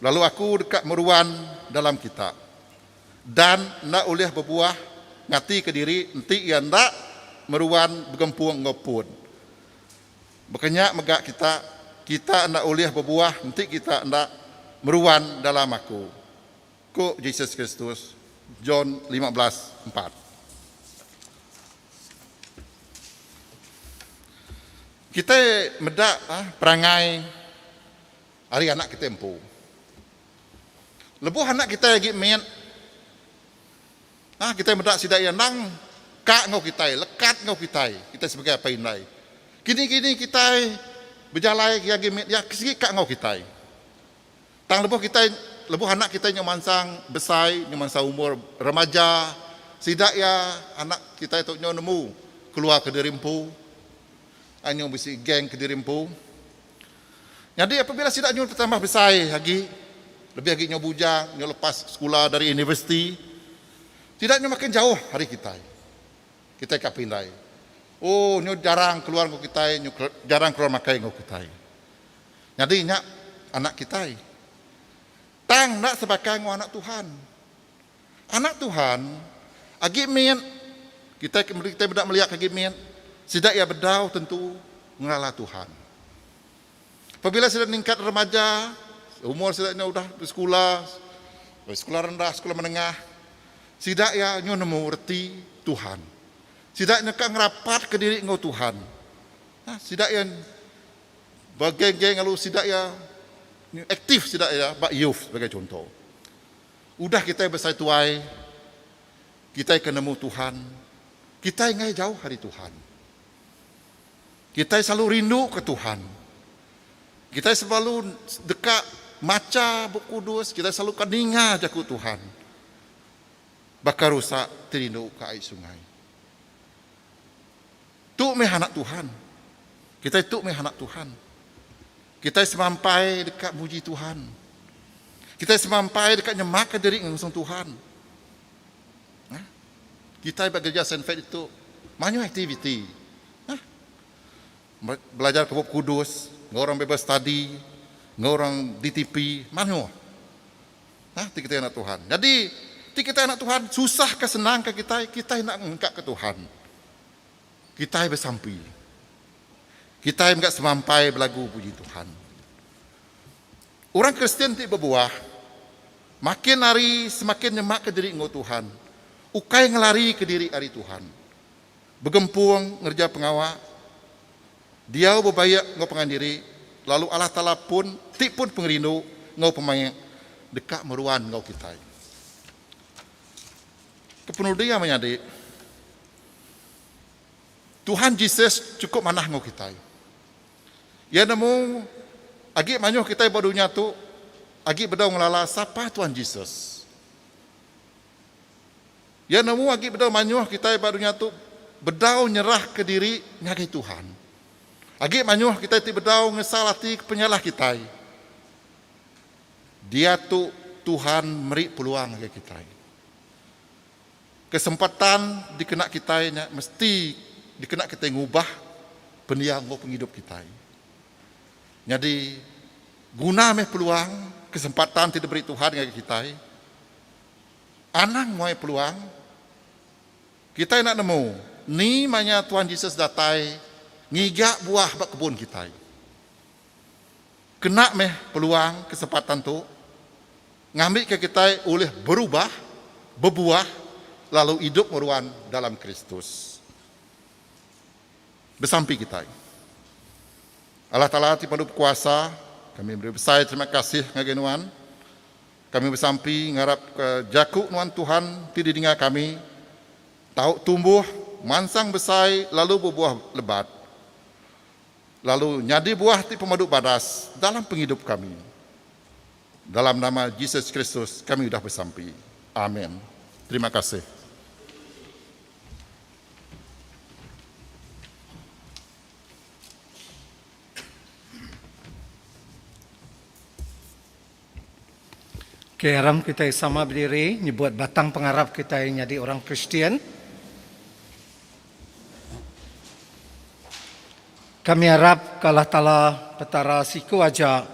lalu aku dekat meruan dalam kita. Dan nak oleh berbuah ngati ke diri, nanti ia nak meruan bergempung ngopun. Makanya megak kita nak oleh berbuah, nanti kita nak meruan dalam aku. Ku Yesus Kristus, John 15:4. Kita medak perangai hari anak kita empu. Lebuh anak kita lagi main. Kita medak sidak yanang kak ngau kita, lekat ngau kita sebagai apa inai. Kini kita berjalai lagi ya kesiki kak ngau kita. Tang lebuh kita lebuh anak kita nyomansang besar, nyomansang umur remaja, sidak ya anak kita itu nemu keluar ke dirimpu. Anyo bisi geng ke dirimpu. Jadi apabila sidak nyo bertambah besar lagi, lebih lagi nyo bujang, nyo lepas sekolah dari universiti, tidak nyo makin jauh hari kita. Kita kak pindai. Oh, nyo jarang keluar ngau kita, nyo jarang keluar makai ngau kita. Jadi nyak anak kita. Tang nak sebagai anak Tuhan. Anak Tuhan, agi men kita tidak melihat agi men, sidak ia bedau tentu mengalah Tuhan. Apabila sudah meningkat remaja, umur sudah sudah sekolah rendah, sekolah menengah, sidak ia nemu reti Tuhan. Sidak nak ngerapat ke diri engkau Tuhan. Nah, sidak yang bagai-geng lalu sidak ya aktif sidak ya bak youth sebagai contoh. Udah kita besar tuai, kita kenemu Tuhan, kita ingat jauh hari Tuhan. Kita selalu rindu ke Tuhan. Kita selalu dekat maca buku kudus, kita selalu keninga jaku Tuhan. Bakar rusak terindu ke air sungai. Tu meh anak Tuhan. Kita itu meh anak Tuhan. Kita semampai dekat muji Tuhan. Kita semampai dekat nyemak ke diri ngusung Tuhan. Nah, kita bekerja senfet itu banyak aktiviti. Nah, belajar ke buku kudus, orang bebas study, orang DTP, mana? Nah, kita anak Tuhan. Jadi, kita anak Tuhan susah ke senang ke kita nak mengangkat ke Tuhan. Kita bersampi. Kita enggak semampai belagu puji Tuhan. Orang Kristen tidak berbuah. Makin hari semakin nyemak ke diri engkau Tuhan. Ukai ngelari ke diri hari Tuhan. Begempung ngerja pengawak. Dia berbayak engkau pengandiri. Lalu Allah Ta'ala pun tik pun pengerindu engkau pemain dekat meruan engkau kita. Kepenuh dia menyadik. Tuhan Yesus cukup manah engkau kita. Ya nemu agi manyuh kita badunya tu agi bedau ngelala siapa Tuhan Yesus. Ya nemu agi bedau manyuh kita badunya tu bedau nyerah ke diri ngagai Tuhan. Agi manyuh kita ti bedau ngesalati penyalah kita. Dia tu Tuhan meri peluang ngagai kita. Kesempatan dikena kita mesti dikena kita ngubah pendiang penghidup kita. Jadi guna meh peluang kesempatan tidak beri Tuhan kepada kita. Anang moy peluang kita nak nemu ni manya Tuhan Yesus datai ngigak buah bak kebun kita. Kena meh peluang kesempatan tu ngambil ke kita oleh berubah, berbuah lalu hidup meruan dalam Kristus. Bersampi kita. Allah Ta'ala ti padu kuasa, kami beri besar terima kasih ngagenuan. Kami bersampi ngarap ke jaku nuan Tuhan ti didengar kami. Tahu tumbuh, mansang besar lalu berbuah lebat. Lalu nyadi buah ti pemaduk badas dalam penghidup kami. Dalam nama Yesus Kristus kami sudah bersampi. Amin. Terima kasih. Okay, haram kita sama berdiri, nyebut batang pengarap kita yang jadi orang Kristian. Kami harap kalau Ta'ala petara siku aja,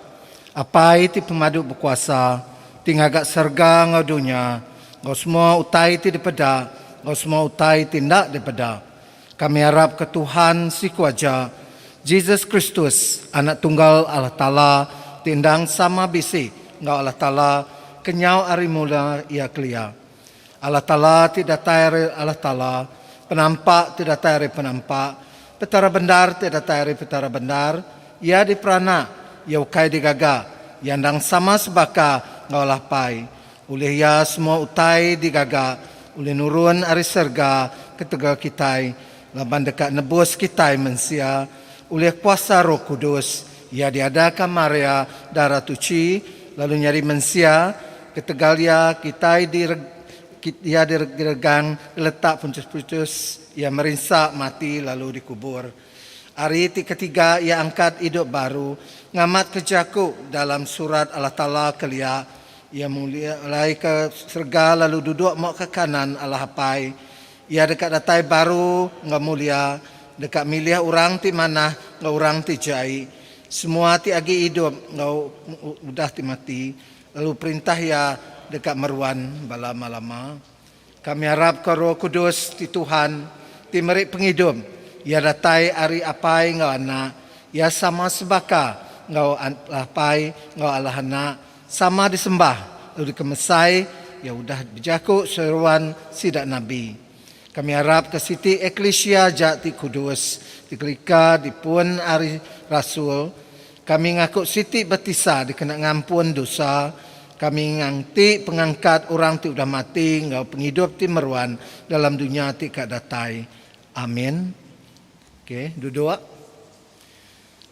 apa itu pemadu berkuasa, tinggal agak serga ngau dunia, ngau semua utai itu dipeda, ngau semua utai tindak dipeda. Kami harap ke Tuhan siku aja, Yesus Kristus, anak tunggal Allah Ta'ala, tindang sama bisi, ngau Allah Ta'ala, kenyau ari mula ia kelia. Allah Ta'ala tidak tayari Allah Ta'ala, penampak tidak tayari penampak, petara bendar tidak tayari petara bendar, ia diperana, ia ukai digaga, yandang sama sebaka ngaulah pai. Oleh ia semua utai digaga, oleh nurun ari serga ketega kitai, laban dekat nebus kitai mensia, oleh kuasa Roh Kudus, ia diadakan Maria darah tuci, lalu nyari mensia, ketegalia kitai ia diregang letak puncus-puncus, ia merinsak mati lalu dikubur. Hari ketiga ia angkat hidup baru, ngamat kejaku dalam surat Allah Ta'ala kelia, ia mulai ke serga lalu duduk mau ke kanan Allah Hapai. Ia dekat datai baru ngak mulia, dekat milih orang ti mana ngak orang ti jai. Semua ti agi hidup ngau udah ti mati. Lalu perintah ya dekat meruan bala malama. Kami harap ke Roh Kudus ti Tuhan ti merik penghidup. Ya datai ari apai ngau anak. Ya sama sebaka ngau apai ngau Allah anak. Sama disembah. Lalu dikemesai ya udah berjaku seruan sidak Nabi. Kami harap ke Siti Eklesia Jati Kudus. Dikelika dipun ari Rasul. Kami ngakuk Siti Betisa dikena ngampun dosa. Kami ngangti pengangkat orang ti udah mati. Ngau penghidup ti meruan dalam dunia ti kak datai. Amin. Okey, duduk.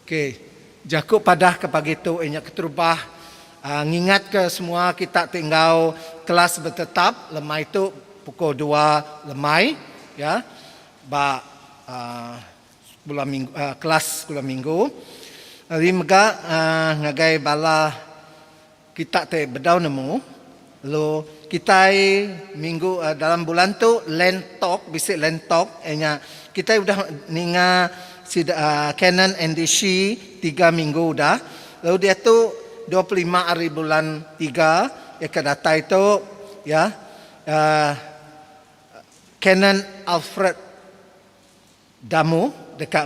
Okey, jakuk padah ke pagi tu enyak keterubah. Ngingat ke semua kita tinggal kelas bertetap. Lemai tu pukul 2 lemai. Ya, bulan minggu, kelas bulan minggu. Jadi mega ngagai bala kita te bedau nemu. Lalu kita minggu dalam bulan tu land talk, bisik land talk. Kita udah ninga Canon NDC 3 minggu dah. Lalu dia tu 25 hari bulan 3 ya kedata itu ya Canon Alfred Damu dekat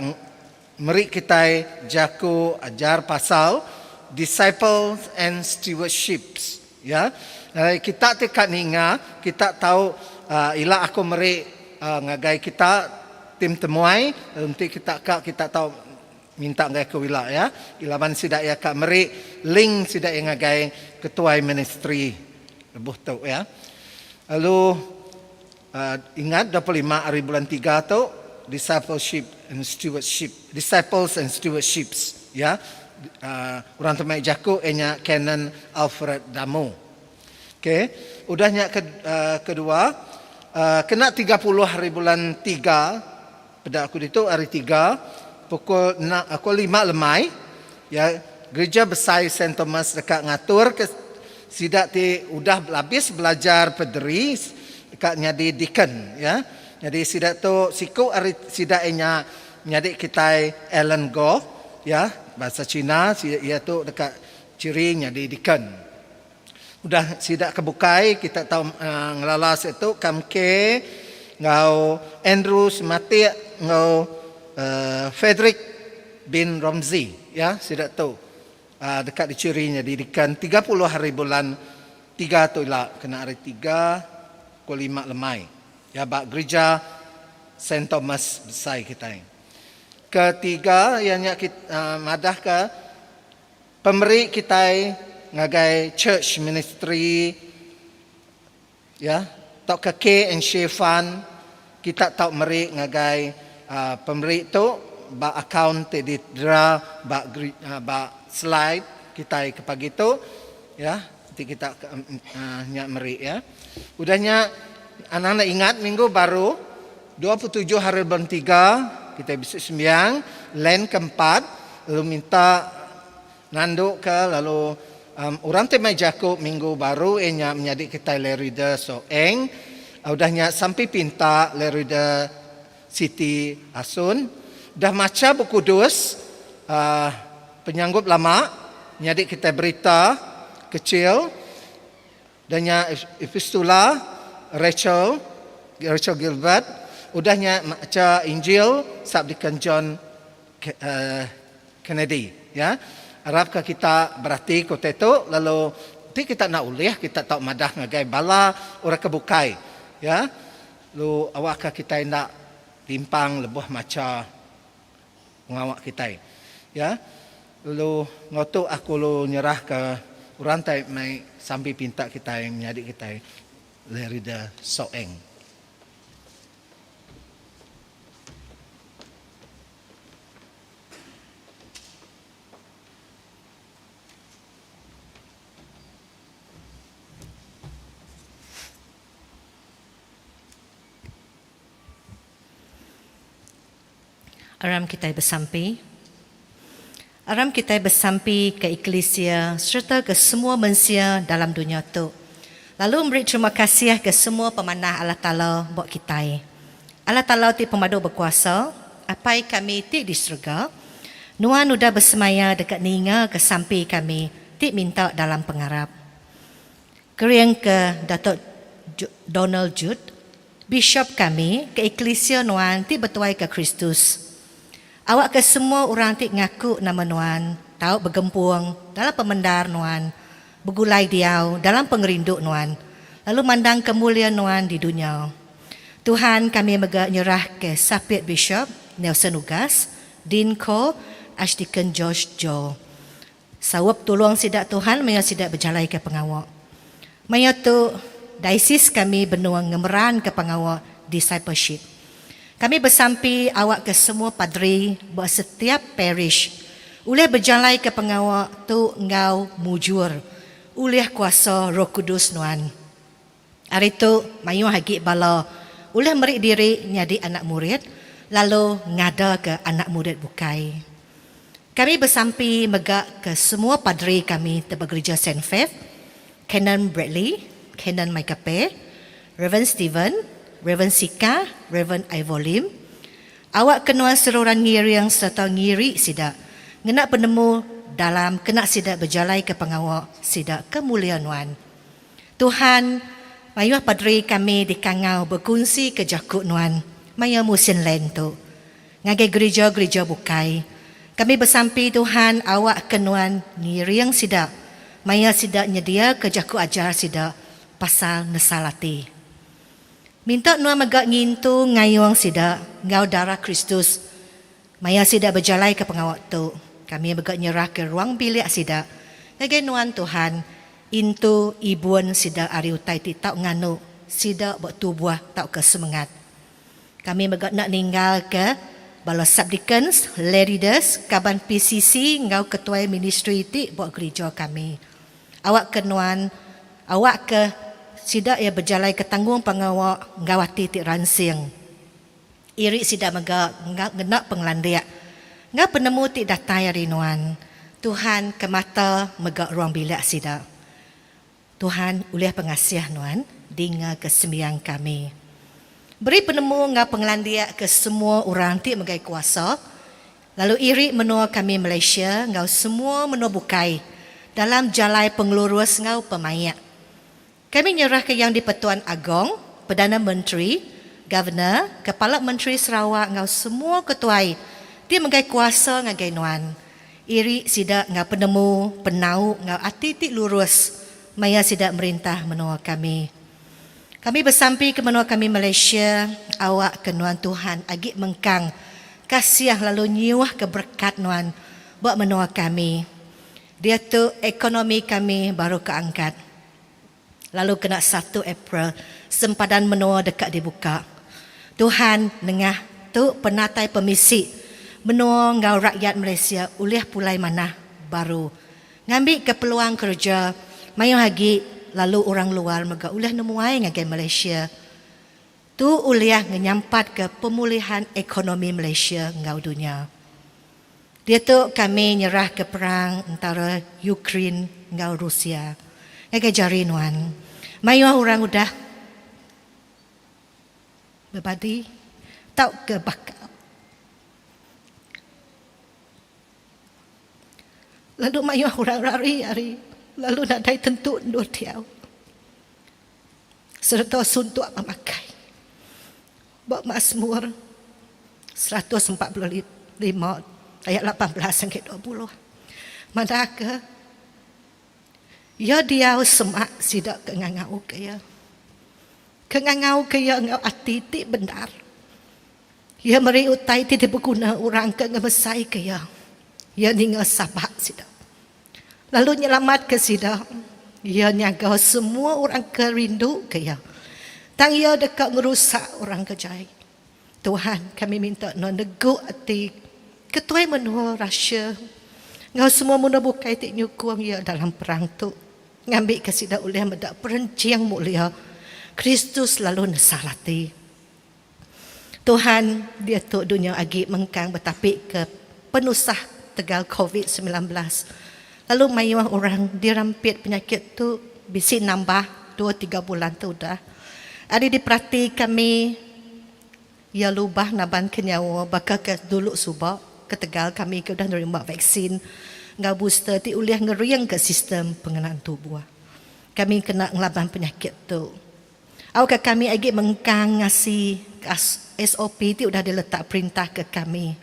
meri kita jaku ajar pasal disciples and stewardships ya. Kita tekat ninga kita tahu ila aku meri ngagai kita tim temuai nanti kita tahu minta ngai ke wila ya. Ilaman sidak ya kak meri link sidak yang ngagai ketua ministry lebuh tu ya. Lalu ingat 25 hari bulan 3 tu discipleship and stewardships ya. Orang temai jaku enya Canon Alfred Damu. Okey, udahnya kedua kena 30 hari bulan 3 pada aku itu hari 3 pukul 5 lemai ya gereja besar St. Thomas dekat ngatur ke sidak ti udah habis belajar pederi dekat nyadi deacon ya. Jadi sidak tu siku ari sidak enya nyadi kita Alan Go ya bahasa Cina ia tu dekat ciri nyadi deacon. Udah sidak kebukai kita tahu ngelalas itu kamke ngau Andrew mati ngau Frederick bin Ramzi ya sidak tu dekat dicirinya didikan 30 hari bulan 3 tu lah kena hari 3 pukul 5 lemai ya bak gereja St. Thomas besar kita. Ketiga ianya kita madah ke pemberi kita ngagai church ministry ya tok ke K and Shefan kita tok meri ngagai pemberi tu ba account di dra ba slide kita ke pagi tu ya nanti kita nyak meri ya. Udahnya anak-anak ingat minggu baru 27 hari bulan 3 kita bisa sembiang len keempat lalu minta nanduk ke lalu orang temai jaku minggu baru enya menjadi kita lerida soeng udahnya sampai pinta lerida Siti Asun dah maca buku dus penyanggup lama menjadi kita berita kecil dannya epistula Rachel Gilbert udahnya maca Injil sabdikan John Kennedy ya. Harap kita berarti kota itu lalu nanti kita nak uliah kita tahu madah ngagai bala orang kebukai ya. Lu awak kita nak timpang lebuh maca ngawak kita ya. Lalu ngotu aku lu nyerah ke orang tai mai sampai pinta kita yang menjadi kita lerida soeng. Aram kita bersampai. Aram kita bersampai ke Eklesia serta ke semua manusia dalam dunia tu. Lalu beri terima kasih ke semua pemanah Allah Ta'ala buat kita. Allah Ta'ala ti pemadu berkuasa. Apa kami ti di syurga. Nuan udah bersemaya dekat ninga ke sampai kami, tik minta dalam pengarap. Keriang ke Datuk Donald Jude, Bishop kami ke Eklesia Nuan tik bertuai ke Kristus. Awak ke semua orang tik ngaku nama Nuan, tahu bergempuang dalam pemendar Nuan, bergulai diau dalam pengerinduk Nuan, lalu mandang kemuliaan Nuan di dunia. Tuhan kami nyerah ke Sapit Bishop Nelson Ugas, Dean Ko, Archdeacon George Joe. Sawap tolong sidak Tuhan, maya sidak berjalai ke pengawak. Maya tu daisis kami benua ngemeran ke pengawak discipleship. Kami bersampi awak ke semua padri buat setiap parish. Uleh berjalai ke pengawak tu ngau mujur. Uleh kuasa Roh Kudus Nuan. Hari tu mayu hagi bala. Uleh merik diri nyadi anak murid. Lalu ngada ke anak murid bukai. Kami bersampi megak ke semua padri kami tebak gereja St. Faith, Canon Bradley, Canon Maikape, Reverend Stephen, Reverend Sika, Reverend Ivolim. Awak kenal seruran ngiri yang serta ngiri sidak. Ngenak penemu dalam kena sidak berjalai ke pengawak sidak kemuliaan Nuan. Tuhan, mayuh padri kami di Kangau berkongsi ke jakut Nuan. Maya musim lain tu. Ngagai gereja-gereja bukai. Kami bersampi Tuhan awak kenuan ngiriang sidak. Maya sidak nyedia ke jaku ajar sidak pasal nesalati. Minta Nuan megak ngintu ngayuang sidak ngau darah Kristus. Maya sidak berjalai ke pengawak tu. Kami megak nyerah ke ruang bilik sidak. Ngagai Nuan Tuhan intu ibuan sidak ari utai ti tau nganu sidak buat tubuh tau ke semangat. Kami megak nak ninggal ke bala subdeacons, leaders, kaban PCC, ngau ketua ministry ti buat gereja kami. Awak ke Nuan, awak ke sidak ya berjalai ke tanggung pengawak ngawati ti ransing. Iri sidak megak ngenak penglandiak. Ngau penemu ti datai hari Nuan. Tuhan ke mata megak ruang bilik sidak. Tuhan ulih pengasih Nuan, dinga kesembiang kami. Beri penemu ngau penglandiak ke semua orang ti megai kuasa. Lalu iri menua kami Malaysia ngau semua menua bukai dalam jalai pengelurus ngau pemayak. Kami nyerah ke yang di-Pertuan Agong, Perdana Menteri, Governor, Kepala Menteri Sarawak ngau semua ketuai. Dia megai kuasa ngagai Nuan. Iri sidak ngau penemu, penau ngau ati ti lurus. Maya sidak merintah menua kami. Kami bersampi ke menua kami Malaysia, awak ke Nuan Tuhan agi mengkang kasiah lalu nyiwah keberkat Nuan buat menua kami. Dia tu ekonomi kami baru keangkat. Lalu kena 1 April sempadan menua dekat dibuka. Tuhan nengah tu penatai pemisi menua ngau rakyat Malaysia ulih pulai manah baru. Ngambil ke peluang kerja mayu hagi. Lalu orang luar mega ulah nemuai ngagai Malaysia. Tu uliah menyampat ke pemulihan ekonomi Malaysia ngau dunia. Dia tu kami nyerah ke perang antara Ukraine ngau Rusia. Ngagai jari Nuan. Mayu orang udah berbadi tau ke bakal. Lalu mayu orang lari. Lalu nak dai tentu dua tiau. Serta suntuk memakai. Bak Mazmur 145 ayat 18 sampai 20. Madaka ya dia semak sidak kengangau kaya. Kengangau kaya ngau ati ti benar. Ya meri utai ti berguna orang ke ngemesai kaya. Ya ninga sabak sidak. Lalu nyelamat ke sidak. Ia nyaga semua orang kerindu ke ia. Tang ia dekat merusak orang kejai. Tuhan kami minta negu hati. Ketua menua rasya. Ngau semua muna bukai tik nyukuang ia dalam perang tu. Ngambil ke sidak oleh medak perenciang mulia. Kristus lalu nesalati. Tuhan dia tu dunia agi mengkang bertapi ke penusah tegal COVID-19. Lalu mayuah orang dirampit penyakit tu bisi nambah 2-3 bulan tu dah. Ada diperhati kami ya lubah naban kenyawa bakal ke dulu subak ke Tegal kami ke dah nerima vaksin ngau booster ti uliah ngeriang ke sistem pengenaan tubuh. Kami kena ngelaban penyakit tu. Awak kami lagi mengkang ngasi SOP ti udah diletak perintah ke kami.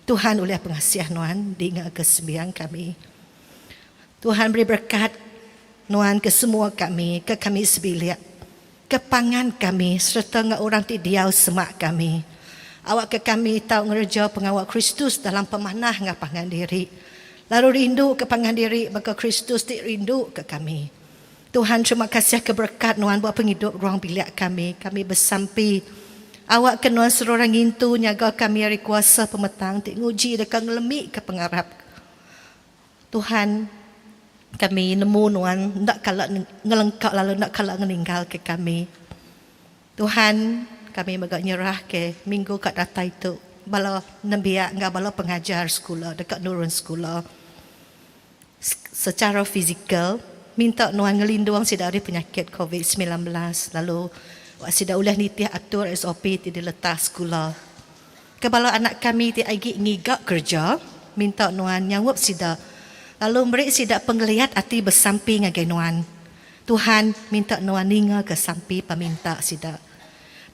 Tuhan oleh pengasiah Nuan dengar kesembiang kami. Tuhan beri berkat Nuan ke semua kami, ke kami sebilik, ke pangan kami serta dengan orang ti diau semak kami. Awak ke kami tahu ngerja pengawal Kristus dalam pemanah ngah pangan diri. Lalu rindu ke pangan diri maka Kristus ti rindu ke kami. Tuhan terima kasih keberkat Nuan buat penghidup ruang bilik kami. Kami bersampi. Awak ke Nuan serorang intu nyaga kami hari kuasa pemetang. Tik nguji dekat ngelemik ke pengarap. Tuhan kami nemu Nuan. Nak kalak ngelengkak lalu nak kalak meninggal ke kami. Tuhan kami megak nyerah ke minggu kat data itu. Bala nembiak ngah bala pengajar sekolah dekat Nurun sekolah. Secara fizikal. Minta Nuan ngelindung sida dari penyakit COVID-19. Lalu sida ulah nitih atur SOP ti diletak sekolah. Kebala anak kami ti agi ngigak kerja, minta Nuan nyawap sida. Lalu mereka sida penggeliat hati bersampi ngagai Nuan. Tuhan minta Nuan ninga ke sampi paminta sida.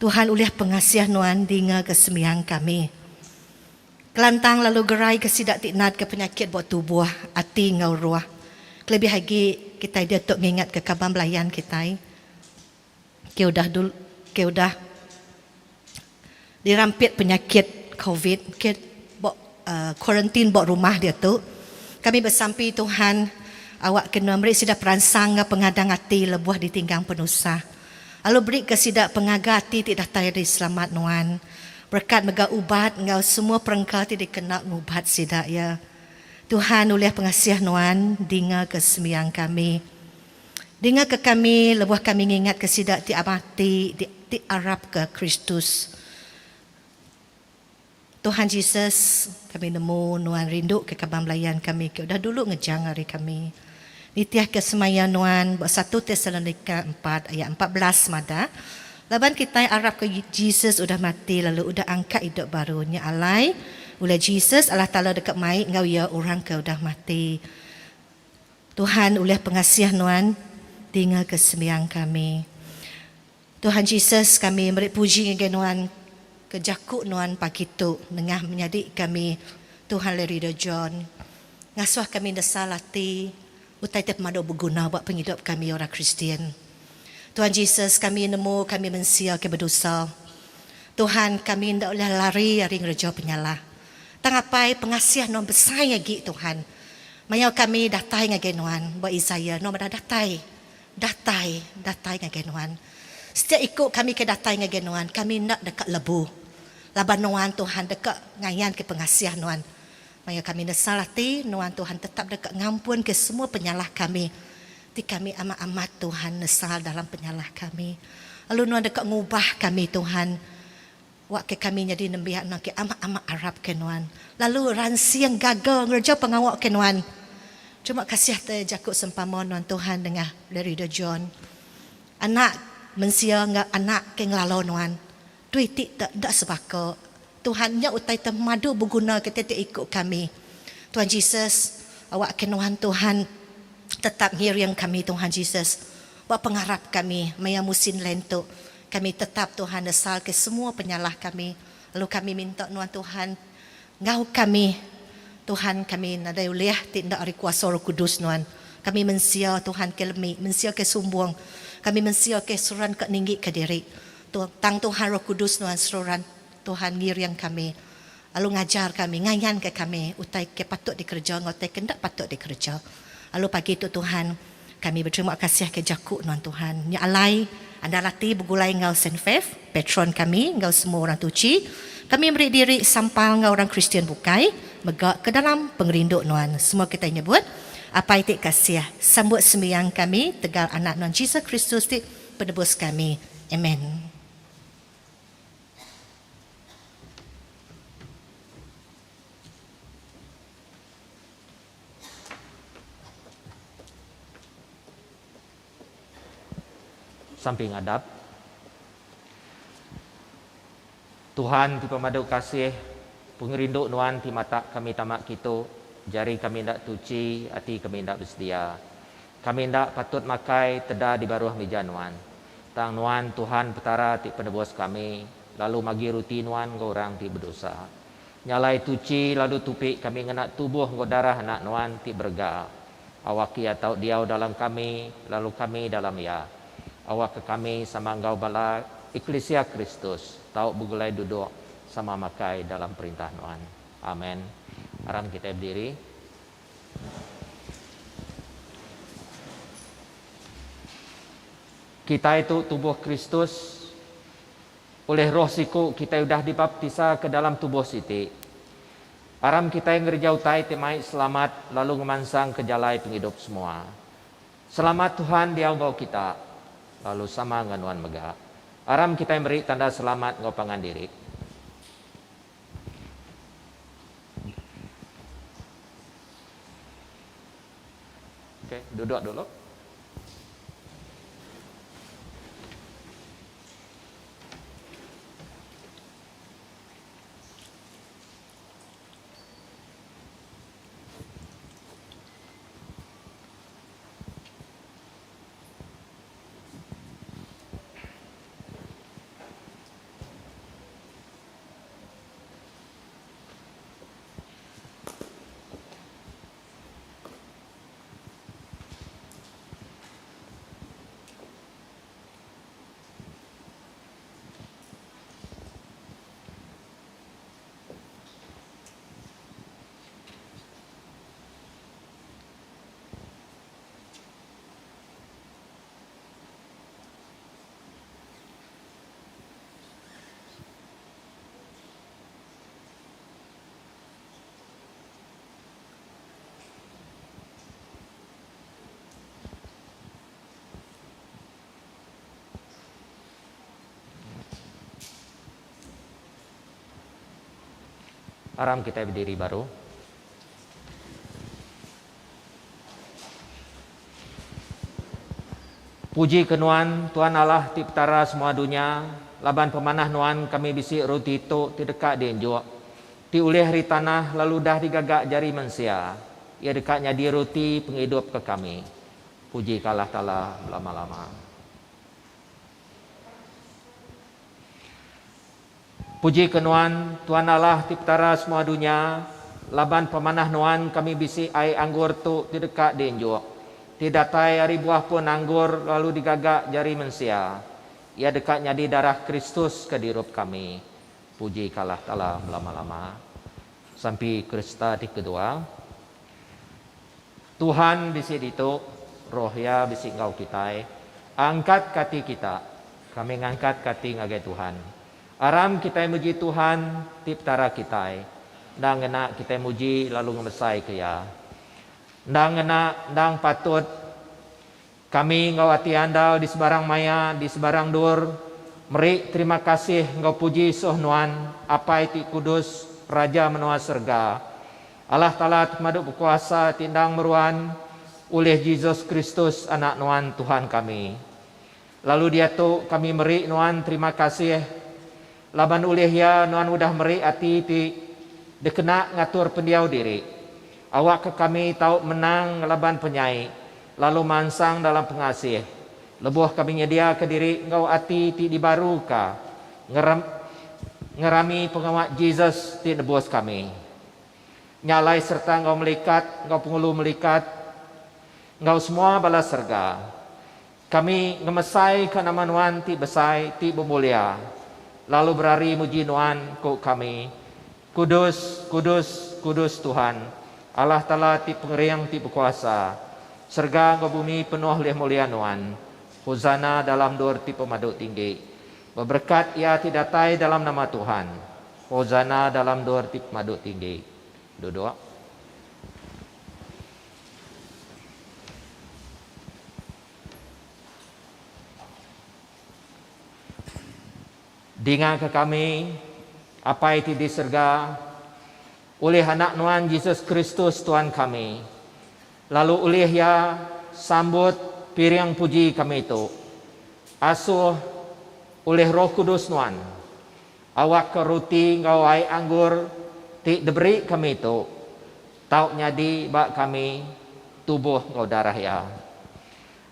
Tuhan uliah pengasiah Nuan dinga ke semiang kami. Kelantang lalu gerai ke sida tiknat ke penyakit buat tubuh, hati ngau ruah. Lebih lagi kita dia tok mengingat ke kabar belayan kita. Ke udah dirampit penyakit COVID, ke kuarantin buat rumah dia tu. Kami bersampi Tuhan awak kena beri sida peransang pengadang hati lebuah ditinggang penusah. Lalu beri ke sida pengaga hati tidak tayar selamat Nuan. Berkat mega ubat ngau semua perengkal tidak kena ngubat sida ya. Tuhan oleh pengasiah Nuan dengar kesemiang kami. Dengar ke kami, lebuh kami ingat ke sidak ti amati, ti Arab ke Kristus. Tuhan Yesus, kami nemu Nuan rindu ke kabar melayan kami. Ke dah dulu ngejang hari kami. Nitiah kesemaya Nuan, buat 1 Tesalonika 4 ayat 14 mada. Laban kita Arab ke Yesus udah mati, lalu udah angkat hidup barunya alai. Oleh Jesus, Allah Ta'ala dekat mai ngau ya orang ke udah mati. Tuhan oleh pengasiah Nuan, dengar kesemiang kami. Tuhan Jesus, kami beri puji dengan Nuan, kejakuk Nuan pagi tu, nengah menyadik kami, Tuhan Lerida John. Ngasuh kami desalati, utai terpemadu berguna buat penghidup kami orang Kristian. Tuhan Jesus, kami nemu, kami mensia ke berdosa. Tuhan, kami tidak boleh lari dari ngereja penyalah. Tangapai pengasiah Nuan besar lagi Tuhan. Maya kami datai ngagai Nuan. Buat Isaiah, Nuan dah datai ngagai Nuan. Setiap ikut kami ke datai ngagai Nuan, kami nak dekat lebu. Laban Nuan Tuhan dekat ngayan ke pengasiah Nuan. Maya kami nesalati, Nuan Tuhan tetap dekat ngampun ke semua penyalah kami. Ti kami amat-amat Tuhan nesal dalam penyalah kami. Lalu Nuan dekat ngubah kami Tuhan. Wak ke kami jadi nembiak nak ke amak-amak Arab ke Nuan. Lalu ransi yang gagal ngerja pengawak ke Nuan. Cuma kasih terjakut sempama Nuan Tuhan dengan Lerida John. Anak mensia anak ke ngelalau Nuan. Duit tak sebaka. Tuhan nya utai termadu berguna kita ikut kami. Tuhan Jesus, awak ke Nuan Tuhan tetap ngiriang kami Tuhan Jesus. Buat pengharap kami maya musim lentuk. Kami tetap Tuhan desal ke semua penyalah kami. Lalu kami minta Nuan Tuhan, ngau kami, Tuhan kami nadai uliah tindak ari kuasa Roh Kudus Nuan. Kami mensia Tuhan ke lemik, mensia ke sumbung. Kami mensia ke suran ke ninggi ke diri. Tang Tuhan Roh Kudus Nuan suran Tuhan ngiriang kami. Lalu ngajar kami, ngayan ke kami, utai ke patut dikerja, ngotai ke ndak patut dikerja. Lalu pagi itu Tuhan, kami berterima kasih ke jakuk Nuan Tuhan. Nya alai anda latih bergulai ngau St. Faith, patron kami, ngau semua orang tuci. Kami beri diri sampal ngau orang Kristian bukai, megak ke dalam pengerinduk Nuan. Semua kita nyebut, apa itu kasih. Sambut sembiang kami, tegal anak Nuan Jesus Kristus, penebus kami. Amen. Samping hadap. Tuhan di pemadu kasih Pengerinduk nuan ti mata kami tamak kita, jari kami ndak tuci, hati kami ndak bersedia. Kami ndak patut makai teda di baruh meja nuan. Tang nuan Tuhan petara ti penebus kami, lalu magi ruti nuan ke orang ti berdosa. Nyalai tuci lalu tupik kami ngenak tubuh ke darah anak nuan ti berga. Awak ia tau diau dalam kami, lalu kami dalam ia. Awak ke kami sama engkau bala Eklesia Kristus, tau begulai duduk sama makai dalam perintah Tuhan. Amin. Aram kita berdiri. Kita itu tubuh Kristus. Oleh roh siku kita sudah dibaptisa ke dalam tubuh siti. Aram kita yang ngerjau tai temai selamat lalu ngemansang ke jalai penghidup semua. Selamat Tuhan dia bau kita. Lalu sama nganuan mega. Aram kita yang beri tanda selamat ngopangan diri. Oke, duduk dulu. Aram kita berdiri baru. Puji kenuan Tuhan Allah tiptara semua dunia. Laban pemanah nuan kami bisi roti itu ti dekat dienjuk. Ti ulih ri tanah lalu dah digagak jari manusia. Ia dekatnya di roti penghidup ke kami. Puji kalah ta'ala lama-lama. Puji kenuan Tuhan Allah tiptara semua dunia. Laban pemanah nuan kami bisi ai anggur tu di dekat dienjuk. Tidak tai hari buah pun anggur lalu digagak jari manusia. Ia dekatnya di darah Kristus ke dirup kami. Puji kalah ta'ala lama-lama. Sampai Krista di kedua. Tuhan bisi itu roh ya bisi engkau kita. Angkat kati kita. Kami ngangkat kati ngagai Tuhan. Aram kita muji Tuhan tiptara kita. Ndang ngena kita muji lalu ngemesai ke ya. Ndang ngena ndang patut kami ngau hati andal di sebarang maya di sebarang dur. Meri terima kasih ngau puji soh nuan apa iti kudus raja menua serga. Allah Ta'ala maduk berkuasa tindang meruan oleh Yesus Kristus anak nuan Tuhan kami. Lalu dia tu kami meri nuan terima kasih. Laban ulih ya nuan udah meri hati ti dekena ngatur pendiau diri. Awak ke kami tahu menang laban penyai. Lalu mansang dalam pengasih. Lebuh kami nyedia ke diri engkau hati ti dibaruka. Ngerami pengawak Yesus ti nebus kami. Nyalai serta engkau melikat, engkau pengulu melikat. Engkau semua balas serga. Kami ngemesai ke nama nuan ti besai ti bemulia. Lalu berari muji nuan ku kami. Kudus, kudus, kudus Tuhan. Allah Ta'ala ti pengeriang ti berkuasa. Serga ke bumi penuh oleh mulia nuan. Hosana dalam dur ti pemaduk tinggi. Berberkat ia tidak tai dalam nama Tuhan. Hosana dalam dur ti pemaduk tinggi. Duduk. Dengar ke kami apa itu diserga oleh anak nuan Yesus Kristus Tuhan kami. Lalu oleh ya sambut piring puji kami itu. Asuh oleh Roh Kudus nuan. Awak ke roti ngau ai anggur ti diberi kami tu tau nyadi bak kami tubuh ngau darah ya.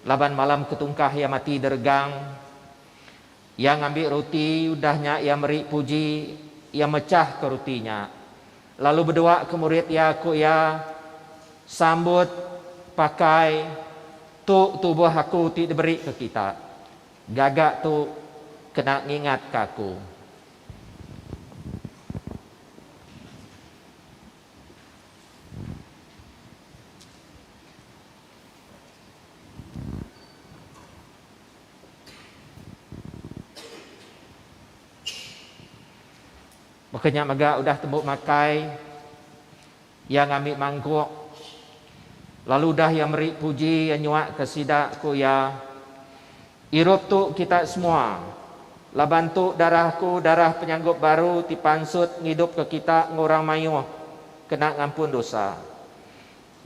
Laban malam ketungkah ya mati dergang, yang ambil roti udahnya ia meri puji, ia mecah ke rotinya. Lalu berdoa ke murid ya, aku ya sambut pakai tu tubuh aku ti diberi ke kita. Gagak tu kena ngingat ke aku. Makanya maga udah tembuk makai, yang ambil mangkuk, lalu dah yang meri puji, yang nyuak ke sidak ku ya, irup tu kita semua, laban tu darahku, darah penyanggup baru, tipansut ngidup ke kita ngurang mayuh, kena ngampun dosa.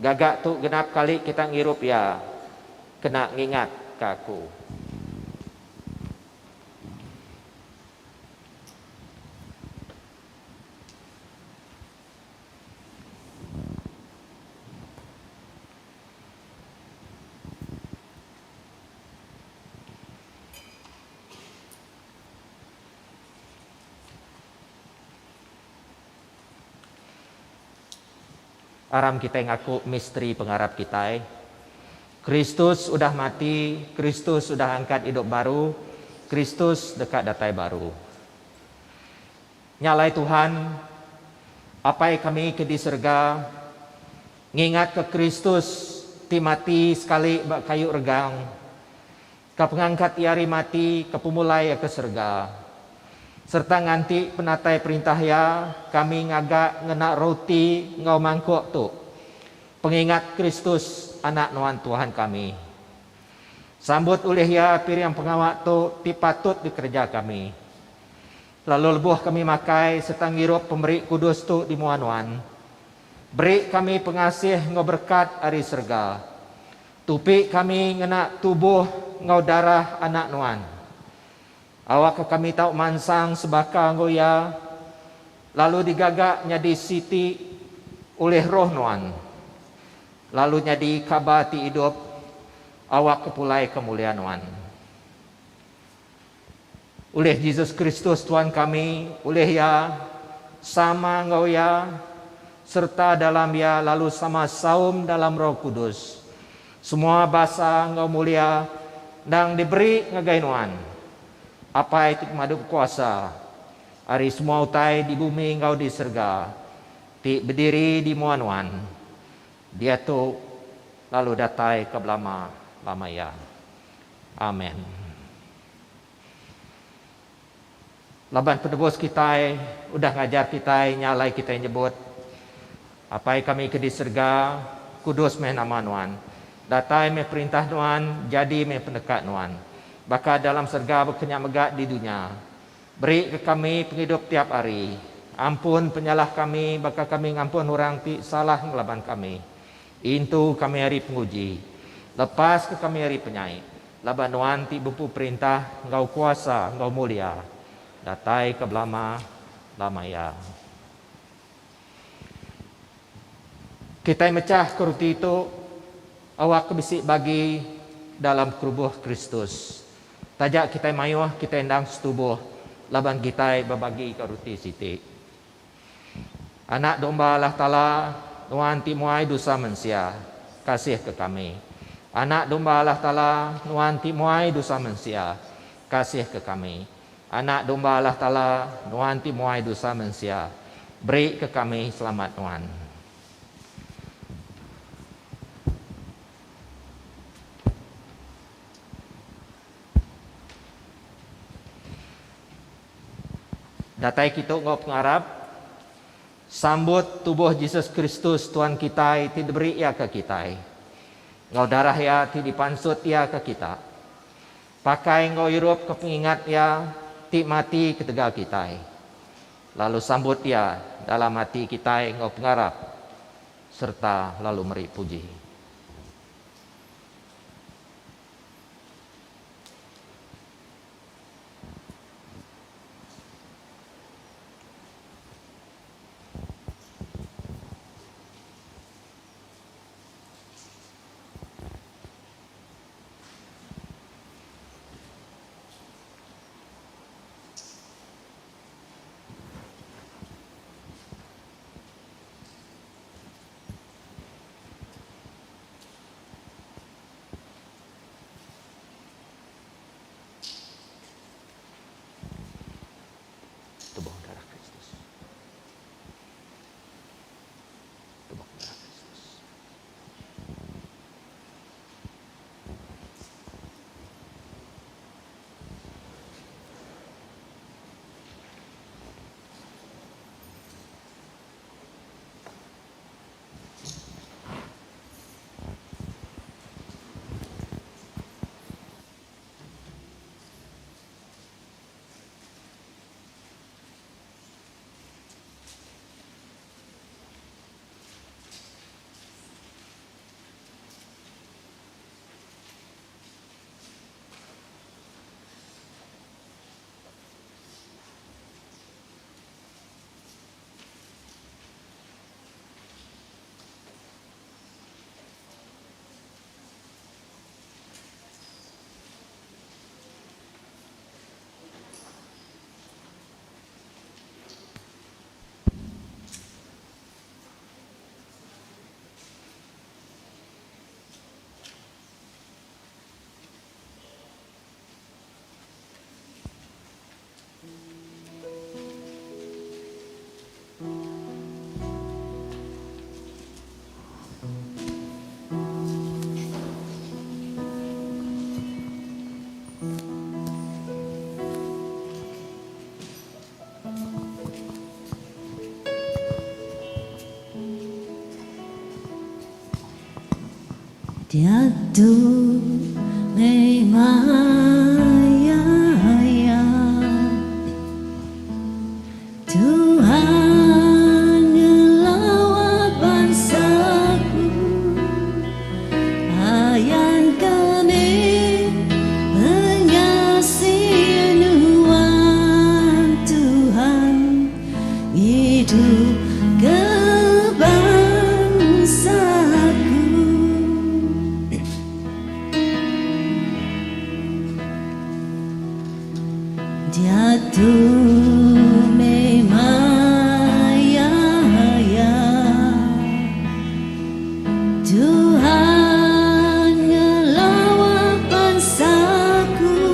Gagak tu genap kali kita ngirup ya, kena ngingat ke aku. Aram kita ngaku misteri pengharap kita. Kristus sudah mati, Kristus sudah angkat hidup baru, Kristus dekat datai baru. Nyalai Tuhan, apa yang kami ke di surga, ngingat ke Kristus, ti mati sekali bak kayu regang, ke pengangkat iari mati, ke pemulai ke surga. Serta nganti penatai perintah ya, kami ngagak ngena roti ngau mangkuk tu. Pengingat Kristus anak nuan Tuhan kami. Sambut oleh ya piriang pengawak tu ti patut dikerja kami. Lalu lebuh kami makai serta ngirup pemberi kudus tu di muanuan. Beri kami pengasih ngau berkat ari serga. Tupi kami ngena tubuh ngau darah anak nuan. Awak kami tahu mansang sebaka ngoya, lalu digagak nyadi siti oleh roh nuan, lalu nyadi kabati hidup, awak kepulai kemuliaan nuan. Oleh Yesus Kristus Tuhan kami, oleh ya sama ngoya, serta dalam ya lalu sama saum dalam Roh Kudus, semua bahasa ngau mulia dan diberi ngagai nuan. Apa itu madu kuasa, hari semua utai di bumi engkau di surga, ti berdiri di muanuan, dia tu lalu datai ke lama ya. Amin. Laban penebus kita, udah ngajar kita, nyalai kita nyebut, apa yang kami ke di surga, kudus meh nama nuan, datai meh perintah nuan, jadi meh pendekat nuan. Baka dalam surga berkenyak megak di dunia. Beri ke kami penghidup tiap hari. Ampun penyalah kami, baka kami ngampun orang ti salah ngelaban kami. Intu kami hari penguji. Lepas ke kami hari penyai. Laban nuan ti bupu perintah, engkau kuasa, engkau mulia. Datai ke lama ya. Kita mecah keruti itu, awak kebisik bagi dalam kerubuh Kristus. Tajak kita mayuh, kita endang setubuh, laban kita berbagi karuti siti. Anak domba Allah Ta'ala, nuan timuai dosa manusia, kasih ke kami. Anak domba Allah Ta'ala, nuan timuai dosa manusia, kasih ke kami. Anak domba Allah Ta'ala, nuan timuai dosa manusia, beri ke kami selamat nuan. Datai kita ngau pengarap, sambut tubuh Yesus Kristus Tuhan kita, ti diberi ya ke kita. Ngau darah ya ti dipansut ya ke kita. Pakai ngau irup ke pengingat ya, ti mati ketega kita. Lalu sambut ya dalam hati kita ngau pengarap, serta lalu meri puji. Tiada memaya Tuhan ngelawat bangsaku Ayan kami mengasihi nuan Tuhan hidup kebangsaku Dia tuh memaya Tuhan ngelawat bangsaku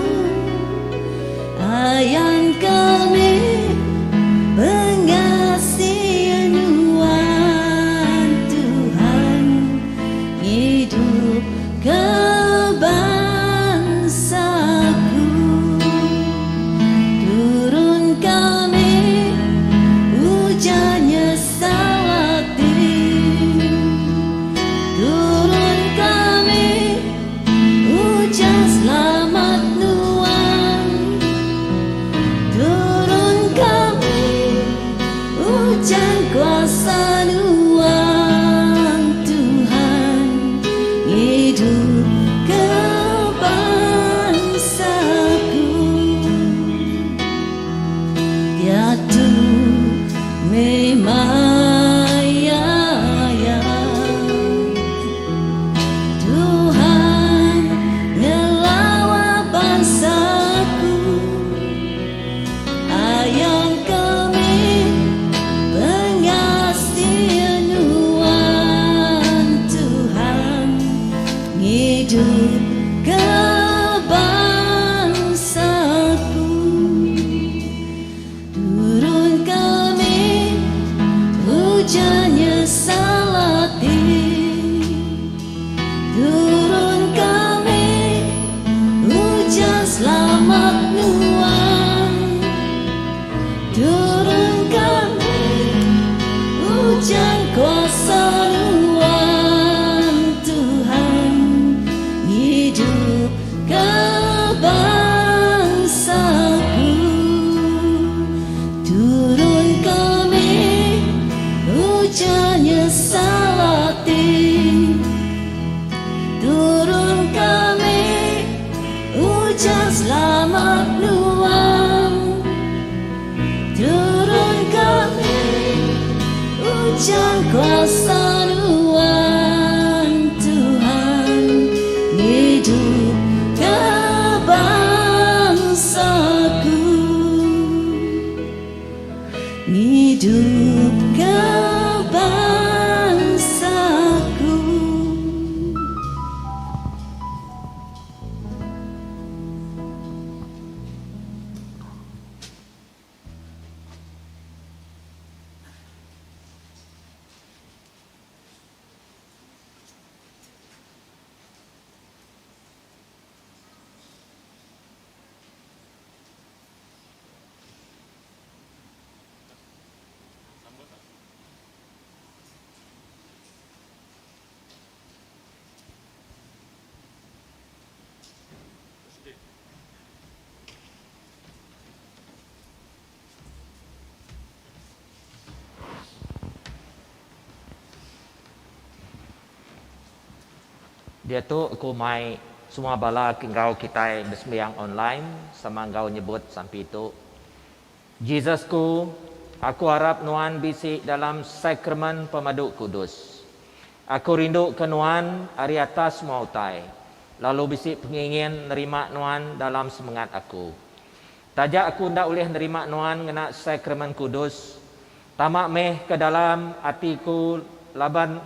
Ayan kami pengasihan nuan Tuhan hidup kebangsaku Turun kami hujannya salati Turun kami hujan selamat nuan Turun kami hujan kuasa nuan Tuhan hidup kebangsaku Dia tuh memaya Tuhan ngelawat bangsaku Ayang kami pengasihan nuan Tuhan hidup kebangsaku Turun kami hujannya salati Turun kami hujan selamat nuan Turun kami hujan kuasa nuan Tuhan hidup kebangsaku Turun kami hujannya salati Turun kami hujan selamat nuan Turun kami hujan kuasa nuan Tuhan hidup kebangsaku hidup kebangsaku Dia tu aku mai semua bala engkau kita bersembahyang online sama engkau nyebut sampai itu. Jesusku, aku harap nuan bisi dalam sakramen pemaduk kudus. Aku rindu ke nuan hari atas mautai. Lalu bisi pengingin nerima nuan dalam semangat aku. Tajak aku ndak boleh nerima nuan ngena sakramen kudus. Tamak meh ke dalam hatiku laban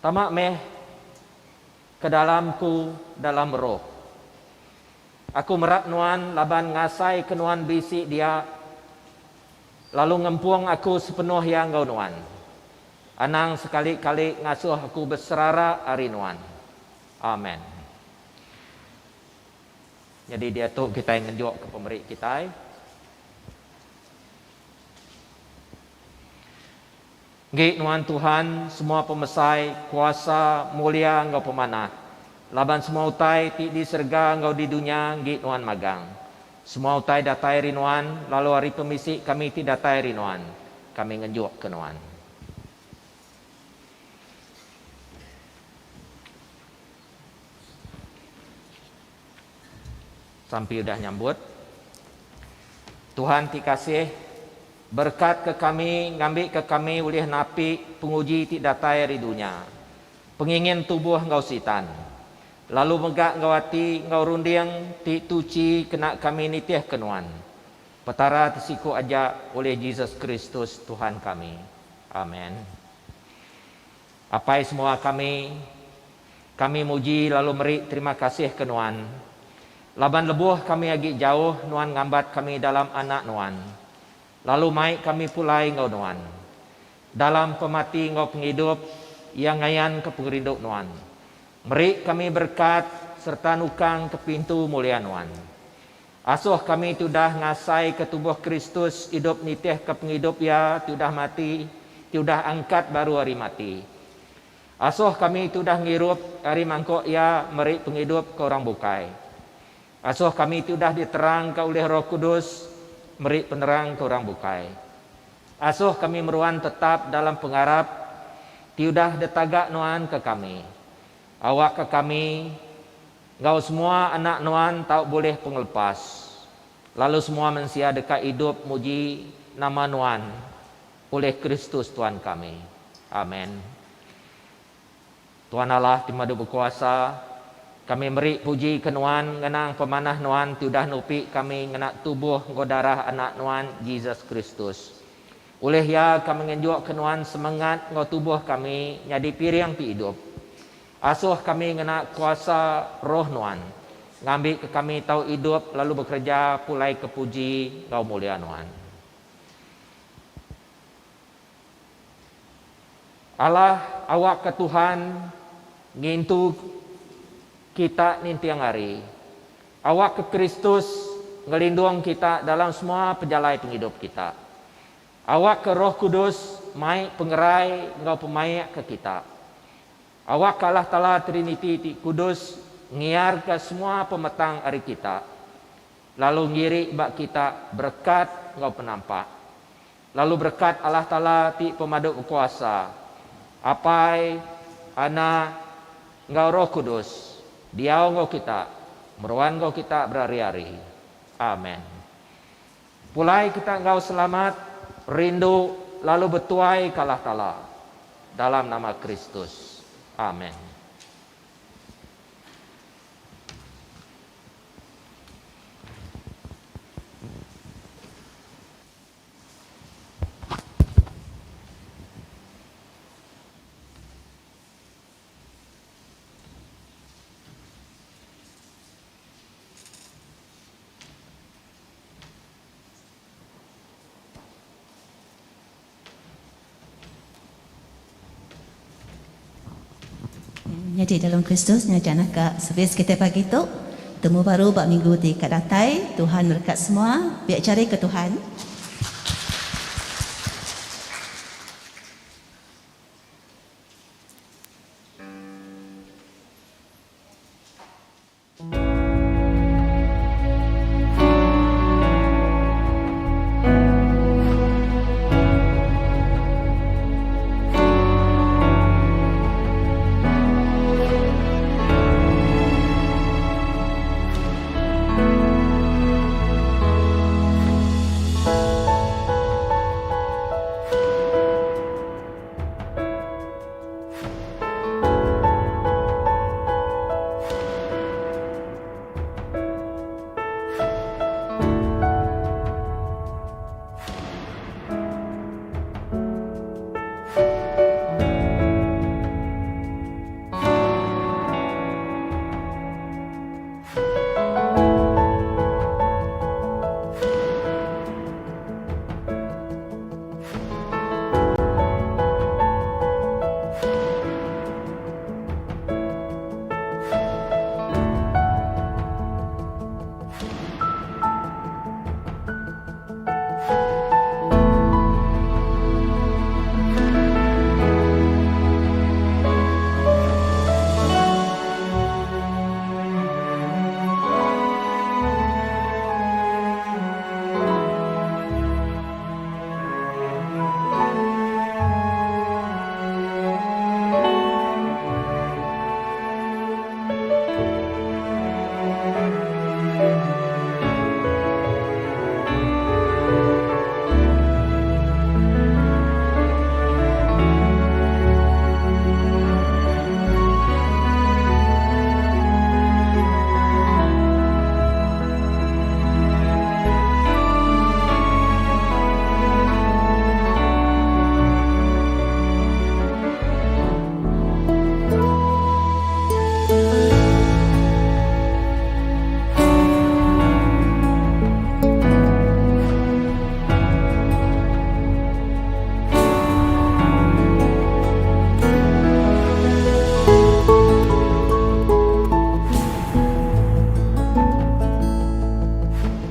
tamak meh ke dalamku dalam roh. Aku merat nuan laban ngasai ke nuan bisi dia. Lalu ngempuang aku sepenuh yang kau nuan. Anang sekali-kali ngasuh aku berserara hari nuan. Amen. Jadi dia tu kita yang ngejuk ke pemerik kita. Nggih nuan Tuhan, semua pemesai, kuasa, mulia Engkau pemanah. Laban semua utai ti di serga Engkau di dunia, nggih nuan magang. Semua utai datai rinuan, lalu hari pemisik kami ti datai rinuan. Kami ngenjuk ke nuan. Sampai udah nyambut. Tuhan ti kasih berkat ke kami, ngambil ke kami ulih napi penguji ti datai ri dunia. Pengingin tubuh Engkau sitan. Lalu megak Engkau hati, Engkau runding ti tuci kena kami nitih kenuan. Petara tisiku aja oleh Yesus Kristus Tuhan kami. Amin. Apai semua kami muji lalu meri terima kasih kenuan. Laban lebuh kami agi jauh nuan ngambat kami dalam anak nuan. Lalu mai kami pulai Engkau nuan. Dalam pemati Engkau penghidup yang ngayan ke penghidup nuan. Meri kami berkat serta nukang ke pintu mulia nuan. Asuh kami sudah ngasai ke tubuh Kristus hidup nitih ke penghidup ya sudah mati, sudah angkat baru hari mati. Asuh kami sudah ngirup hari mangkok ya meri penghidup ke orang bukai. Asuh kami sudah diterang ke oleh Roh Kudus meri penerang ke orang bukai. Asuh kami meruan tetap dalam pengharap tiudah detagak nuan ke kami. Awak ke kami, Engkau semua anak nuan tak boleh penglepas. Lalu semua manusia dekat hidup muji nama nuan oleh Kristus Tuhan kami. Amin. Tuhan Allah di madu berkuasa, kami beri puji ke nuan ngenang pemanah nuan tiudah nupi kami ngenak tubuh darah anak nuan Yesus Kristus. Oleh ya kami ngenjuk ke nuan semangat ngau tubuh kami jadi piring pi hidup. Asuh kami ngenak kuasa roh nuan. Ngambil ke kami tahu hidup lalu bekerja pulai ke puji ngau mulia nuan. Allah awak ke Tuhan ngintu kita nintiang hari. Awak ke Kristus ngelindung kita dalam semua perjalanan penghidup kita. Awak ke Roh Kudus mai pengerai engkau pemayak ke kita. Awak ke Allah Ta'ala Trinity Kudus ngiar ke semua pemetang hari kita. Lalu ngiri bak kita berkat engkau penampak. Lalu berkat Allah Ta'ala ti pemaduk kuasa. Apai anak engkau Roh Kudus. Diau engkau kita, meruan engkau kita berhari-hari. Amin. Pulai kita engkau selamat, rindu, lalu betuai ke Allah Ta'ala. Dalam nama Kristus. Amin. Jadi dalam Kristus nyajana ke servis kita pagi tu temu baru bab minggu di kat datai. Tuhan berkat semua biar cari ke Tuhan.